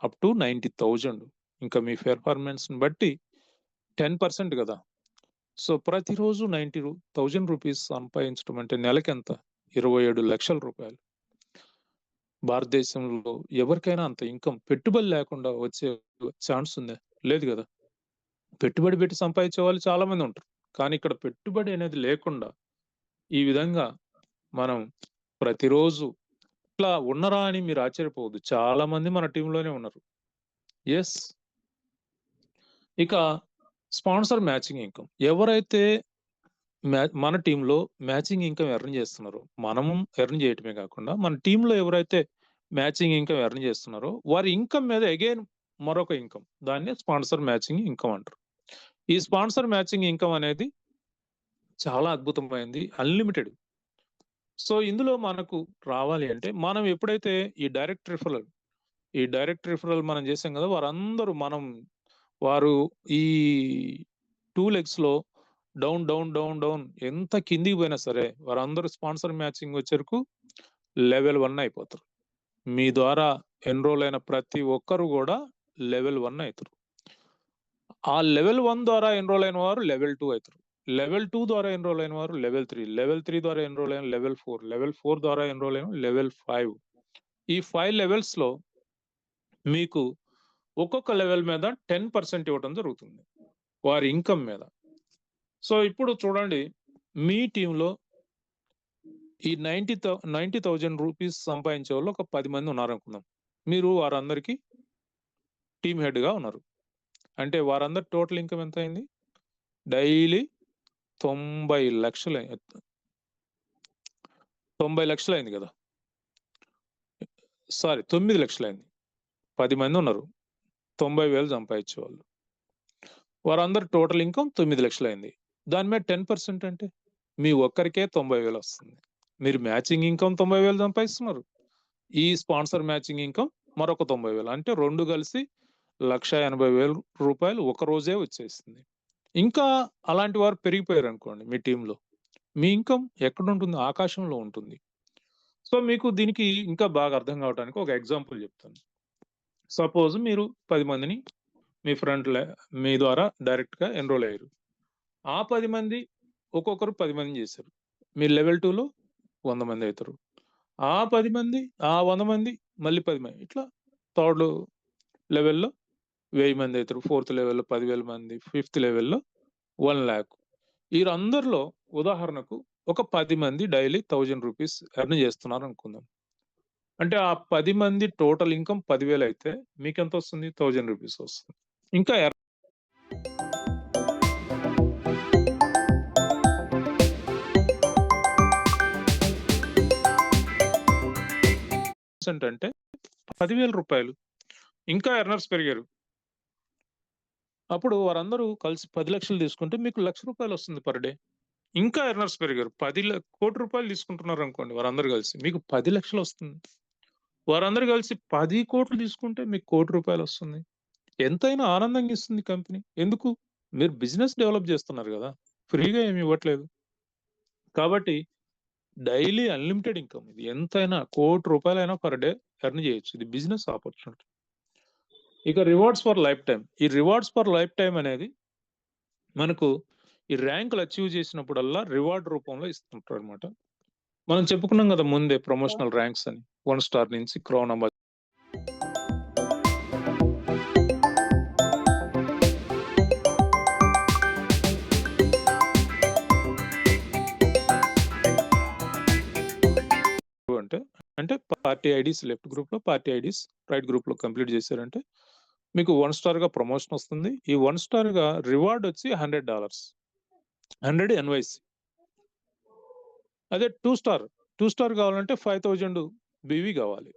Up to 90,000. ఇంకా మీ పెర్ఫార్మన్స్‌ని బట్టి 10% గదా! సో, ప్రతిరోజు 90,000 రూపీస్ సంపాదించడం అంటే నెలకెంత? 27,00,000 రూపాయలు. భారతదేశంలో ఎవరికైనా అంత ఇన్‌కమ్ పెట్టుబడి లేకుండా వచ్చే ఛాన్స్ ఉందా? లేదు గదా! పెట్టుబడి పెట్టి సంపాదించే వాళ్ళు చాలా మంది ఉంటారు. కానీ ఇక్కడ పెట్టుబడి అనేది లేకుండా ఈ విధంగా మనం ప్రతిరోజు ఇట్లా ఉన్నరా అని మీరు ఆశ్చర్యపోవద్దు. చాలా మంది మన టీమ్‌లోనే ఉన్నారు. యెస్. ఇక స్పాన్సర్ మ్యాచింగ్ ఇన్‌కమ్. ఎవరైతే మన టీమ్‌లో మ్యాచింగ్ ఇన్‌కమ్ ఎర్న్ చేస్తున్నారో, మనము ఎర్న్ చేయటమే కాకుండా, మన టీమ్‌లో ఎవరైతే మ్యాచింగ్ ఇన్‌కమ్ ఎర్న్ చేస్తున్నారో, వారి ఇన్‌కమ్ మీద అగైన్ మరొక ఇన్‌కమ్. దాన్నే స్పాన్సర్ మ్యాచింగ్ ఇన్‌కమ్ అంటారు. ఈ స్పాన్సర్ మ్యాచింగ్ ఇన్‌కమ్ అనేది చాలా అద్భుతమైంది. అన్‌లిమిటెడ్. సో, ఇందులో మనకు రావాలి అంటే, మనం ఎప్పుడైతే ఈ డైరెక్ట్ రిఫరల్ మనం చేసాం కదా! వారు ఈ 2 లెగ్స్‌లో డౌన్ ఎంత కిందికి పోయినా సరే, వారందరూ స్పాన్సర్ మ్యాచింగ్ వచ్చేవరకు లెవెల్ 1 అయిపోతారు. మీ ద్వారా ఎన్రోల్ అయిన ప్రతి ఒక్కరు గూడా లెవెల్ 1 అయితారు. ఆ లెవెల్ 1 ద్వారా ఎన్రోల్ అయిన వారు లెవెల్ 2 అయితారు. లెవెల్ 2 ద్వారా ఎన్రోల్ అయిన వారు లెవెల్ 3, లెవెల్ 3 ద్వారా ఎన్రోల్ అయిన లెవెల్ 4, లెవెల్ 4 ద్వారా ఎన్రోల్ అయిన లెవెల్ 5. ఈ 5 లెవెల్స్‌లో మీకు ఒక్కొక్క లెవెల్ మీద 10% ఇవ్వటం జరుగుతుంది. వారి ఇన్‌కమ్ మీద. సో, ఇప్పుడు చూడండి మీ టీమ్‌లో ఈ 90,000 రూపీస్ సంపాదించేవాళ్ళు ఒక 10 మంది ఉన్నారనుకుందాం. మీరు వారందరికీ టీమ్ హెడ్‌గా ఉన్నారు. అంటే వారందరి టోటల్ ఇన్‌కమ్ ఎంత అయింది? డైలీ 90,00,000 90,00,000 అయింది గదా! సారీ 9,00,000 అయింది. 10 మంది ఉన్నారు. 90,000 సంపాదించేవాళ్ళు. వారందరి టోటల్ ఇన్‌కమ్ 9,00,000 అయింది. దాని మీద 10% అంటే మీ ఒక్కరికే 90,000 వస్తుంది. మీరు మ్యాచింగ్ ఇన్‌కమ్ 90,000 సంపాదిస్తున్నారు. ఈ స్పాన్సర్ మ్యాచింగ్ ఇన్‌కమ్ మరొక 90,000 అంటే 2 కలిసి రూ. 1,80,000 ఒక రోజే వచ్చేస్తుంది. ఇంకా అలాంటి వారు పెరిగిపోయారనుకోండి మీ టీమ్‌లో. మీ ఇన్‌కమ్ ఎక్కడుంటుంది? ఆకాశంలో ఉంటుంది. సో, మీకు దీనికి ఇంకా బాగా అర్థం కావడానికి ఒక ఎగ్జాంపుల్ చెప్తాను. సపోజ్ మీరు 10 మందిని మీ ద్వారా డైరెక్ట్‌గా ఎన్రోల్ అయ్యారు. ఆ 10 మంది ఒక్కొక్కరు 10 మందిని చేశారు. మీరు లెవెల్ 2లో 100 మంది అవుతారు. ఆ 10 మంది, ఆ 100 మంది, మళ్ళీ 10 మంది. ఇట్లా థర్డ్ లెవెల్‌లో 1000 మంది అవుతారు. ఫోర్త్ లెవెల్‌లో 10,000 మంది, ఫిఫ్త్ లెవెల్‌లో 1,00,000. వీరందరిలో ఉదాహరణకు ఒక 10 మంది డైలీ ₹1000 ఎర్న్ చేస్తున్నారు అనుకుందాం. అంటే ఆ 10 మంది టోటల్ ఇన్‌కమ్ 10,000 అయితే మీకెంత వస్తుంది? ₹1000 వస్తుంది. ఇంకా అంటే ₹10,000. ఇంకా ఎర్నర్స్ పెరిగారు. అప్పుడు వారందరూ కలిసి 10 లక్షలు తీసుకుంటే మీకు ₹1,00,000 వస్తుంది పర్ డే. ఇంకా ఎర్నర్స్ పెరిగారు. ₹1,00,00,000 తీసుకుంటున్నారు అనుకోండి వారందరూ కలిసి. మీకు 10 లక్షలు వస్తుంది. వారందరూ కలిసి 10,00,00,000 తీసుకుంటే మీకు ₹1,00,00,000 వస్తుంది. ఎంతైనా ఆనందంగా ఇస్తుంది కంపెనీ. ఎందుకు? మీరు బిజినెస్ డెవలప్ చేస్తున్నారు గదా! ఫ్రీగా ఏమి ఇవ్వట్లేదు. కాబట్టి డైలీ అన్‌లిమిటెడ్ ఇన్‌కమ్ ఇది. ఎంతైనా ₹1,00,00,000 పర్ డే ఎర్న్ చేయొచ్చు. ఇది బిజినెస్ ఆపర్చునిటీ. ఇక రివార్డ్స్ ఫర్ లైఫ్ టైమ్. ఈ రివార్డ్స్ ఫర్ లైఫ్ టైమ్ అనేది మనకు ఈ ర్యాంకులు అచీవ్ చేసినప్పుడల్లా రివార్డ్ రూపంలో ఇస్తుంటారనమాట. మనం చెప్పుకున్నాం గదా! ముందే ప్రమోషనల్ ర్యాంక్స్ అని. 1 స్టార్ నుంచి క్రౌన్ అంబాసిడర్. అంటే పార్టీ ఐడీస్ లెఫ్ట్ గ్రూప్‌లో, పార్టీ ఐడీస్ రైట్ గ్రూప్‌లో కంప్లీట్ చేశారంటే మీకు 1 స్టార్‌గా ప్రమోషన్ వస్తుంది. ఈ 1 స్టార్‌గా రివార్డ్ వచ్చి $100. 100 ఎన్‌వైసీ. అదే 2 స్టార్. 2 స్టార్ కావాలంటే 5,000 బీవీ కావాలి.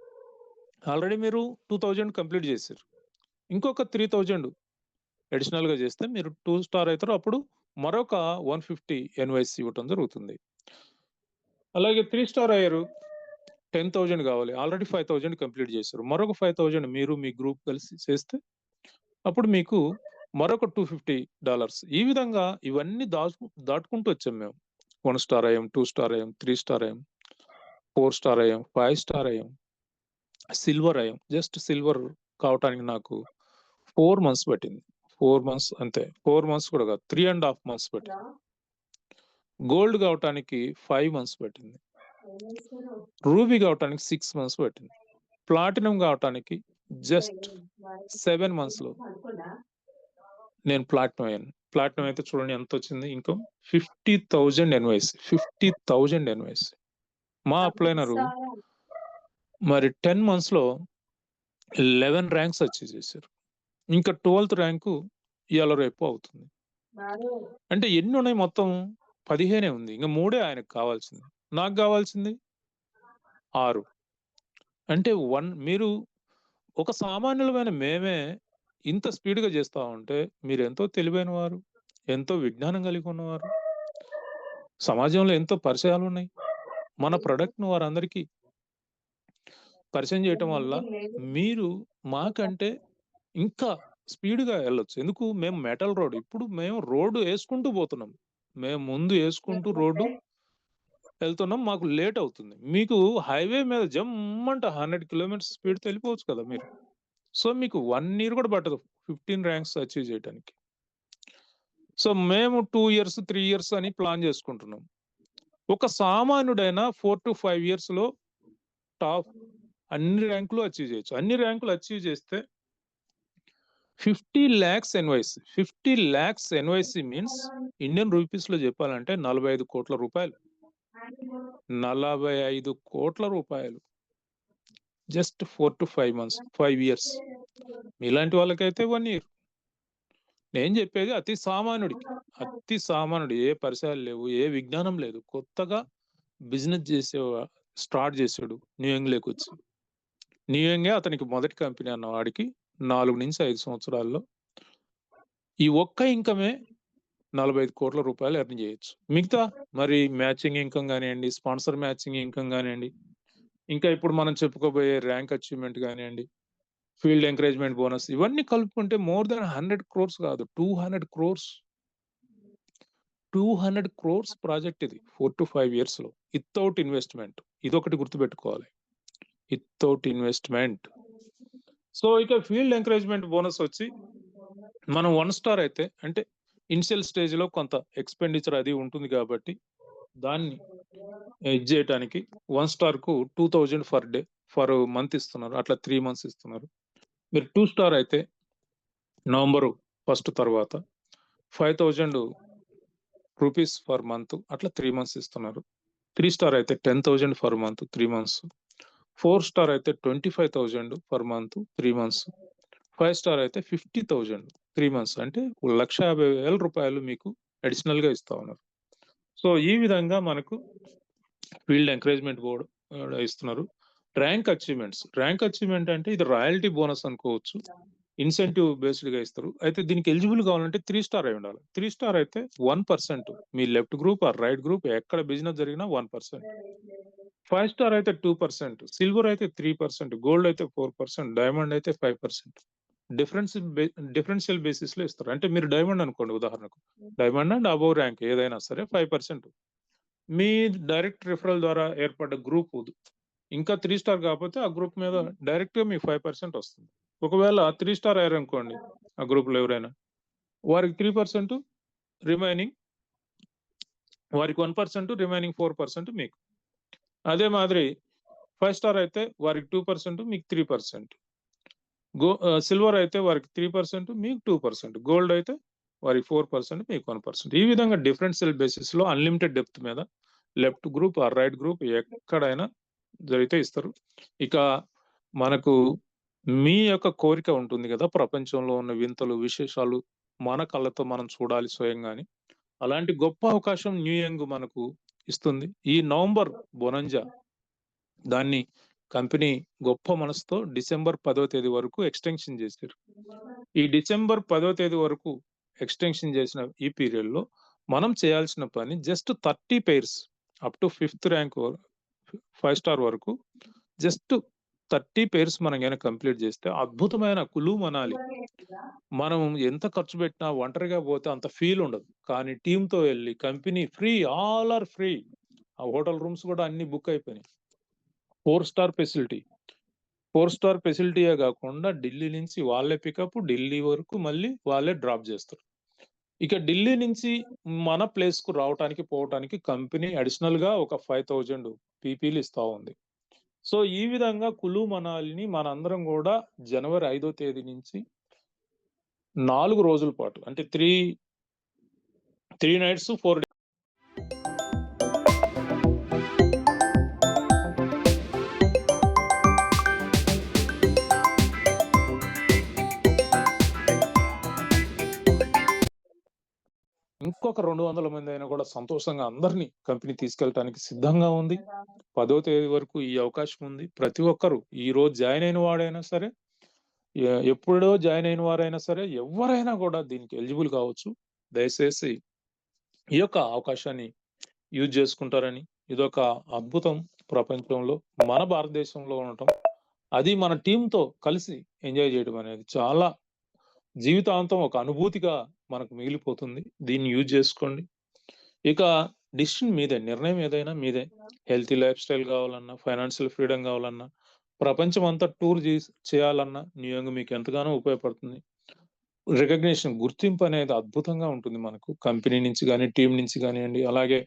ఆల్రెడీ మీరు 2,000 కంప్లీట్ చేశారు. ఇంకొక 3,000 అడిషనల్‌గా చేస్తే మీరు 2 స్టార్ అవుతారు. అప్పుడు మరొక 150 ఎన్‌వైసీ ఇవ్వటం జరుగుతుంది. అలాగే 3 స్టార్ అయ్యారు. 10,000 కావాలి. ఆల్రెడీ 5,000 కంప్లీట్ చేశారు. మరొక 5,000 మీరు మీ గ్రూప్ కలిసి చేస్తే అప్పుడు మీకు మరొక $250. ఈ విధంగా ఇవన్నీ దాటుకుంటూ వచ్చాం మేము. 1 స్టార్ అయ్యాం, 2 స్టార్ అయ్యాం, 3 స్టార్ అయ్యాం, 4 స్టార్ అయ్యాం, 5 స్టార్ అయ్యాం, సిల్వర్ అయ్యాం. జస్ట్ సిల్వర్ కావటానికి నాకు 4 మంత్స్ పట్టింది. 4 మంత్స్ అంతే. 4 మంత్స్ కూడా కాదు. 3½ మంత్స్ పట్టింది. గోల్డ్ కావటానికి 5 మంత్స్ పట్టింది. రూబీ కావటానికి 6 మంత్స్ పట్టింది. ప్లాటినం కావటానికి జస్ట్ 7 మంత్స్‌లో నేను ప్లాటినం అయ్యాను. ప్లాటినం అయితే చూడండి ఎంత వచ్చింది ఇన్‌కమ్ 50,000 ఎన్‌వైసీ. 50,000 ఎన్‌వైసీ. మా అప్లైనరు మరి 10 మంత్స్‌లో 11 ర్యాంక్స్ అచీవ్ చేశారు. ఇంకా 12థ్ ర్యాంకు ఇయాల రేపు అవుతుంది. అంటే ఎన్ని ఉన్నాయి మొత్తం 15 ఉంది. ఇంక 3 ఆయనకు కావాల్సింది. నాకు కావాల్సింది 6. అంటే మీరు ఒక సామాన్యులమైన మేమే ఇంత స్పీడ్‌గా చేస్తా ఉంటే మీరెంతో తెలివైన వారు, ఎంతో విజ్ఞానం కలిగి ఉన్నవారు. సమాజంలో ఎంతో పరిచయాలున్నాయి. మన ప్రొడక్ట్‌ను వారందరికీ పరిచయం చేయటం వల్ల మీరు మాకంటే ఇంకా స్పీడ్‌గా ఎళ్ళొచ్చు. ఎందుకు? మేము మెటల్ రోడ్. ఇప్పుడు మేము రోడ్డు యేసుకుంటూ పోతున్నాం. మేము ముందు యేసుకుంటూ రోడ్డు వెళ్తున్నాం. మాకు లేట్ అవుతుంది. మీకు హైవే మీద జమ్మంట 100 కిలోమీటర్స్ స్పీడ్‌తో వెళ్ళిపోవచ్చు కదా మీరు. సో, మీకు 1 ఇయర్ కూడా పట్టదు 15 ర్యాంక్స్ అచీవ్ చేయటానికి. సో, మేము 2 ఇయర్స్, 3 ఇయర్స్ అని ప్లాన్ చేసుకుంటున్నాం. ఒక సామాన్యుడైన 4-5 ఇయర్స్‌లో టాప్ అన్ని ర్యాంకులు అచీవ్ చేయొచ్చు. అన్ని ర్యాంకులు అచీవ్ చేస్తే 50 lakhs NYC. 50 lakhs NYC means Indian రూపీస్‌లో చెప్పాలంటే 45 కోట్ల రూపాయలు. 45 కోట్ల రూపాయలు. Just 4-5 months, 5 years. మీలాంటి వాళ్ళకైతే 1 ఇయర్. నేను చెప్పేది అతి సామాన్యుడికి. అతి సామాన్యుడు. ఏ పరిచయాలు లేవు, ఏ విజ్ఞానం లేదు. కొత్తగా బిజినెస్ స్టార్ట్ చేసాడు న్యూ యంగ్‌లోకొచ్చి. న్యూ యంగే అతనికి మొదటి కంపెనీ అన్న వాడికి 4-5 సంవత్సరాల్లో ఈ ఒక్క ఇన్‌కమే 45 కోట్ల రూపాయలు ఎర్న్ చేయొచ్చు. మిగతా మరి మ్యాచింగ్ ఇన్‌కమ్ గానియండి, స్పాన్సర్ మ్యాచింగ్ ఇన్‌కమ్ గానియండి, ఇంకా ఇప్పుడు మనం చెప్పుకోబోయే ర్యాంక్ అచీవ్‌మెంట్ గానియండి, ఫీల్డ్ ఎంకరేజ్‌మెంట్ బోనస్ ఇవన్నీ కలుపుకుంటే మోర్ థాన్ 100 క్రోర్స్ కాదు 200 క్రోర్స్. 200 క్రోర్స్ ప్రాజెక్ట్ ఇది 4-5 ఇయర్స్‌లో. Without investment. ఇదొకటి గుర్తుపెట్టుకోవాలి. Without investment. సో, ఇక ఫీల్డ్ ఎంకరేజ్‌మెంట్ బోనస్ వచ్చి మనం 1 స్టార్ అయితే అంటే ఇనిషియల్ స్టేజ్‌లో కొంత ఎక్స్‌పెండిచర్ అది ఉంటుంది కాబట్టి దాన్ని ఇది చేయటానికి 1 స్టార్‌కు 2000 ఫర్ మంత్ ఇస్తున్నారు. అట్లా 3 మంత్స్ ఇస్తున్నారు. మీరు 2 స్టార్ అయితే నవంబర్ 1 తర్వాత 5000 రూపీస్ ఫర్ మంత్ అట్లా 3 మంత్స్ ఇస్తున్నారు. 3 స్టార్ అయితే 10,000 ఫర్ మంత్ 3 మంత్స్. 4 స్టార్ అయితే 25,000 ఫర్ మంత్ 3 మంత్స్. 5 స్టార్ అయితే 50,000 3 మంత్స్. అంటే రూ. 1,50,000 మీకు అడిషనల్‌గా ఇస్తా ఉన్నారు. సో, ఈ విధంగా మనకు ఫీల్డ్ ఎంకరేజ్‌మెంట్ బోర్డ్ ఇస్తున్నారు. ర్యాంక్ అచీవ్‌మెంట్ అంటే ఇది రాయల్టీ బోనస్ అనుకోవచ్చు. ఇన్సెంటివ్ బేస్డ్‌గా ఇస్తారు. అయితే దీనికి ఎలిజిబుల్ కావాలంటే 3 స్టార్ అయి ఉండాలి. 3 స్టార్ అయితే 1% మీ left group or right group ఎక్కడ బిజినెస్ జరిగినా 1%. 5 స్టార్ అయితే 2%, సిల్వర్ అయితే 3%, గోల్డ్ అయితే 4%, డైమండ్ అయితే 5%. డిఫరెన్షియల్ బేసిస్‌లో ఇస్తారు. అంటే మీరు డైమండ్ అనుకోండి ఉదాహరణకు. డైమండ్ అండ్ అబోవ్ ర్యాంక్ ఏదైనా సరే 5%. మీ డైరెక్ట్ రిఫరల్ ద్వారా ఏర్పడ్డ గ్రూప్ ఇంకా 3 స్టార్ కాకపోతే ఆ గ్రూప్ మీద డైరెక్ట్‌గా మీకు 5% వస్తుంది. ఒకవేళ 3 స్టార్ అయ్యారనుకోండి ఆ గ్రూప్‌లో ఎవరైనా, వారికి 3%, రిమైనింగ్ వారికి 1%, రిమైనింగ్ 4% మీకు. అదే మాదిరి 5 స్టార్ అయితే వారికి 2%, మీకు 3%. సిల్వర్ అయితే వారికి 3%, మీకు 2%. గోల్డ్ అయితే వారికి 4%, మీకు 1%. ఈ విధంగా డిఫరెన్షియల్ బేసిస్‌లో అన్‌లిమిటెడ్ డెప్త్ మీద left group or right group ఎక్కడైనా జరిగితే ఇస్తారు. ఇక మనకు మీ యొక్క కోరిక ఉంటుంది కదా! ప్రపంచంలో ఉన్న వింతలు, విశేషాలు మన కళ్ళతో మనం చూడాలి స్వయంగా అని. అలాంటి గొప్ప అవకాశం న్యూ యంగ్ మనకు ఇస్తుంది. ఈ నవంబర్ బొనంజా దాన్ని కంపెనీ గొప్ప మనసుతో డిసెంబర్ 10వ తేదీ వరకు ఎక్స్‌టెన్షన్ చేశారు. ఈ డిసెంబర్ 10వ తేదీ వరకు ఎక్స్‌టెన్షన్ చేసిన ఈ పీరియడ్‌లో మనం చేయాల్సిన పని just 30 pairs up to fifth rank 5 star వరకు జస్ట్ 30 పెయిర్స్ మనం గనక కంప్లీట్ చేస్తే అద్భుతమైన కులు మనాలి. మనం ఎంత ఖర్చు పెట్టినా ఒంటరిగా పోతే అంత ఫీల్ ఉండదు. కానీ టీమ్‌తో వెళ్లి company free, all are free. ఆ హోటల్ రూమ్స్ కూడా అన్ని బుక్ అయిపోయినాయి. 4 స్టార్ ఫెసిలిటీ. 4 స్టార్ ఫెసిలిటీయే గాకుండా ఢిల్లీ నుంచి వాళ్ళే పికప్, ఢిల్లీ వరకు మళ్ళీ వాళ్ళే డ్రాప్ చేస్తారు. ఇక ఢిల్లీ నుంచి మన ప్లేస్‌కు రావటానికి, పోవటానికి కంపెనీ అడిషనల్‌గా ఒక 5,000 పీపీలు ఇస్తా ఉంది. సో, ఈ విధంగా కులు మనాలిని మనందరం గూడా జనవరి 5వ తేదీ నుంచి 4 రోజుల పాటు అంటే 3 నైట్స్ 4 డే ఇంకొక 200 మంది అయినా కూడా సంతోషంగా అందరిని కంపెనీ తీసుకెళ్ళటానికి సిద్ధంగా ఉంది. 10వ తేదీ వరకు ఈ అవకాశం ఉంది. ప్రతి ఒక్కరు ఈరోజు జాయిన్ అయిన వాడైనా సరే, ఎప్పుడో జాయిన్ అయిన వారైనా సరే, ఎవ్వరైనా కూడా దీనికి ఎలిజిబుల్ కావచ్చు. దయచేసి ఈ యొక్క అవకాశాన్ని యూజ్ చేసుకుంటారని, ఇదొక అద్భుతం ప్రపంచంలో మన భారతదేశంలో ఉండటం, అది మన టీమ్‌తో కలిసి ఎంజాయ్ చేయడం అనేది చాలా జీవితాంతం ఒక అనుభూతిగా మనకు మిగిలిపోతుంది. దీన్ని యూజ్ చేసుకోండి. ఇక డిసిషన్ మీదే. నిర్ణయం ఏదైనా మీదే. హెల్తీ లైఫ్ స్టైల్ కావాలన్నా, ఫైనాన్షియల్ ఫ్రీడమ్ కావాలన్నా, ప్రపంచం అంతా టూర్ చేయాలన్నా న్యూ యంగ్ మీకు ఎంతగానో ఉపయోగపడుతుంది. రికగ్నిషన్ గుర్తింపు అనేది అద్భుతంగా ఉంటుంది మనకు. కంపెనీ నుంచి గాని, టీమ్ నుంచి గానియండి, అలాగే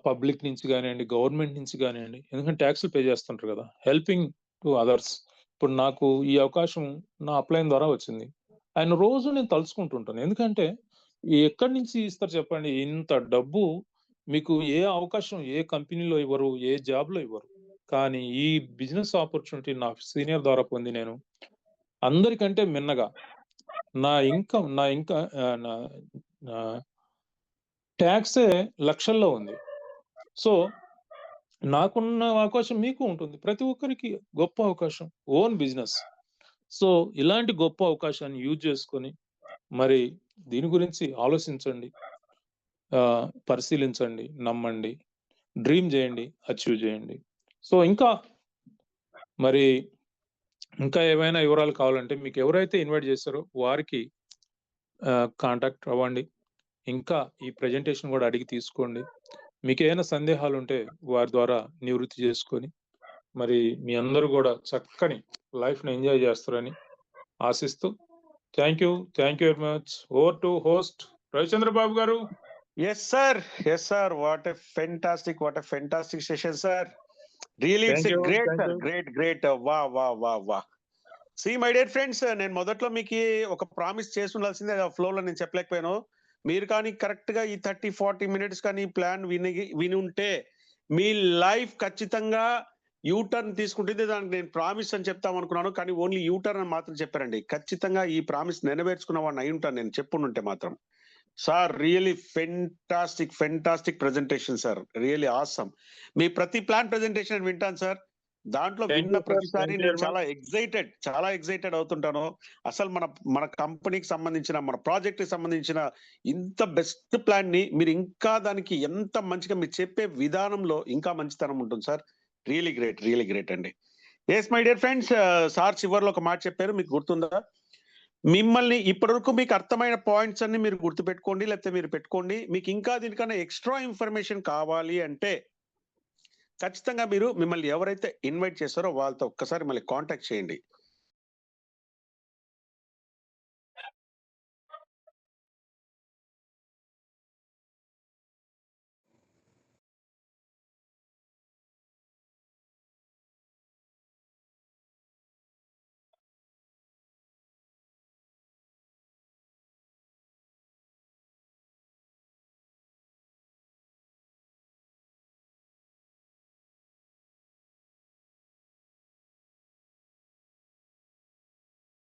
పబ్లిక్ నుంచి గానియండి, గవర్నమెంట్ నుంచి గానియండి. ఎందుకంటే టాక్స్‌లు పే చేస్తుంటారు కదా! Helping to others. ఇప్పుడు నాకు ఈ అవకాశం నా అప్లైన్ ద్వారా వచ్చింది. ఆయన రోజు నేను తలుచుకుంటుంటాను. ఎందుకంటే ఎక్కడి నుంచి ఇస్తారు చెప్పండి? ఇంత డబ్బు మీకు ఏ అవకాశం ఏ కంపెనీలో ఇవ్వరు. ఏ జాబ్‌లో ఇవ్వరు. కానీ ఈ బిజినెస్ ఆపర్చునిటీ నా సీనియర్ ద్వారా పొంది నేను అందరికంటే మిన్నగా నా ఇన్‌కమ్ నా నా టాక్సే లక్షల్లో ఉంది. సో, నాకున్న అవకాశం మీకు ఉంటుంది. ప్రతి ఒక్కరికి గొప్ప అవకాశం. Own business. సో, ఇలాంటి గొప్ప అవకాశాన్ని యూజ్ చేసుకొని, మరి దీని గురించి ఆలోచించండి. పరిశీలించండి, నమ్మండి, డ్రీమ్ చేయండి, అచీవ్ చేయండి. సో, మరి ఇంకా ఏమైనా వివరాలు కావాలంటే మీకు ఎవరైతే ఇన్వైట్ చేశారో వారికి కాంటాక్ట్ అవ్వండి. ఇంకా ఈ ప్రెజెంటేషన్ కూడా అడిగి తీసుకోండి. మీకేమైనా సందేహాలుంటే వారి ద్వారా నివృత్తి చేసుకొని, మరి మీ అందరూ కూడా చక్కని లైఫ్‌ని ఎంజాయ్ చేస్తారని ఆశిస్తూ thank you very much. Over to host Ravichandra Babu garu. Yes, sir. Yes, sir. What a fantastic session, sir. Really, it's thank a you. great, thank sir. You. Great. Wow. See, my dear friends, నేను మొదట్లో మీకు ఒక promise చేసి ఉండాల్సిందే ఫ్లోలో నేను చెప్పలేకపోయాను. మీరు కానీ కరెక్ట్ గా ఈ 30-40 మినిట్స్ కానీ ప్లాన్ విని ఉంటే మీ లైఫ్ ఖచ్చితంగా యూటర్న్ తీసుకుంటుంది. దానికి నేను ప్రామిస్ అని చెప్తాం అనుకున్నాను, కానీ ఓన్లీ యూటర్న్ అని మాత్రం చెప్పారండి. ఖచ్చితంగా ఈ ప్రామిస్ నెరవేర్చుకున్న వాడిని అయి ఉంటాను నేను చెప్పుంటే మాత్రం. Sir really fantastic presentation sir. Really awesome. మీ ప్రతి ప్లాన్ ప్రెజెంటేషన్ వింటాను సార్. దాంట్లో థ్యాంక్ విన్న యూ సార్. ప్రతిసారి థ్యాంక్ యూ నేను వెరీ మచ్. చాలా ఎక్సైటెడ్ అవుతుంటాను. అసలు మన కంపెనీకి సంబంధించిన, మన ప్రాజెక్ట్ కి సంబంధించిన ఇంత బెస్ట్ ప్లాన్ ని మీరు ఇంకా దానికి ఎంత మంచిగా మీరు చెప్పే విధానంలో ఇంకా మంచితనం ఉంటుంది సార్. రియలీ గ్రేట్ అండి. Yes my dear friends, sir చివరిలో ఒక మాట చెప్పారు, మీకు గుర్తుందా? మిమ్మల్ని ఇప్పటివరకు మీకు అర్థమైన పాయింట్స్ అన్ని మీరు గుర్తుపెట్టుకోండి, లేకపోతే మీరు పెట్టుకోండి. మీకు ఇంకా దీనికన్నా ఎక్స్ట్రా ఇన్ఫర్మేషన్ కావాలి అంటే ఖచ్చితంగా మీరు మిమ్మల్ని ఎవరైతే ఇన్వైట్ చేస్తారో వాళ్ళతో ఒక్కసారి మళ్ళీ కాంటాక్ట్ చేయండి.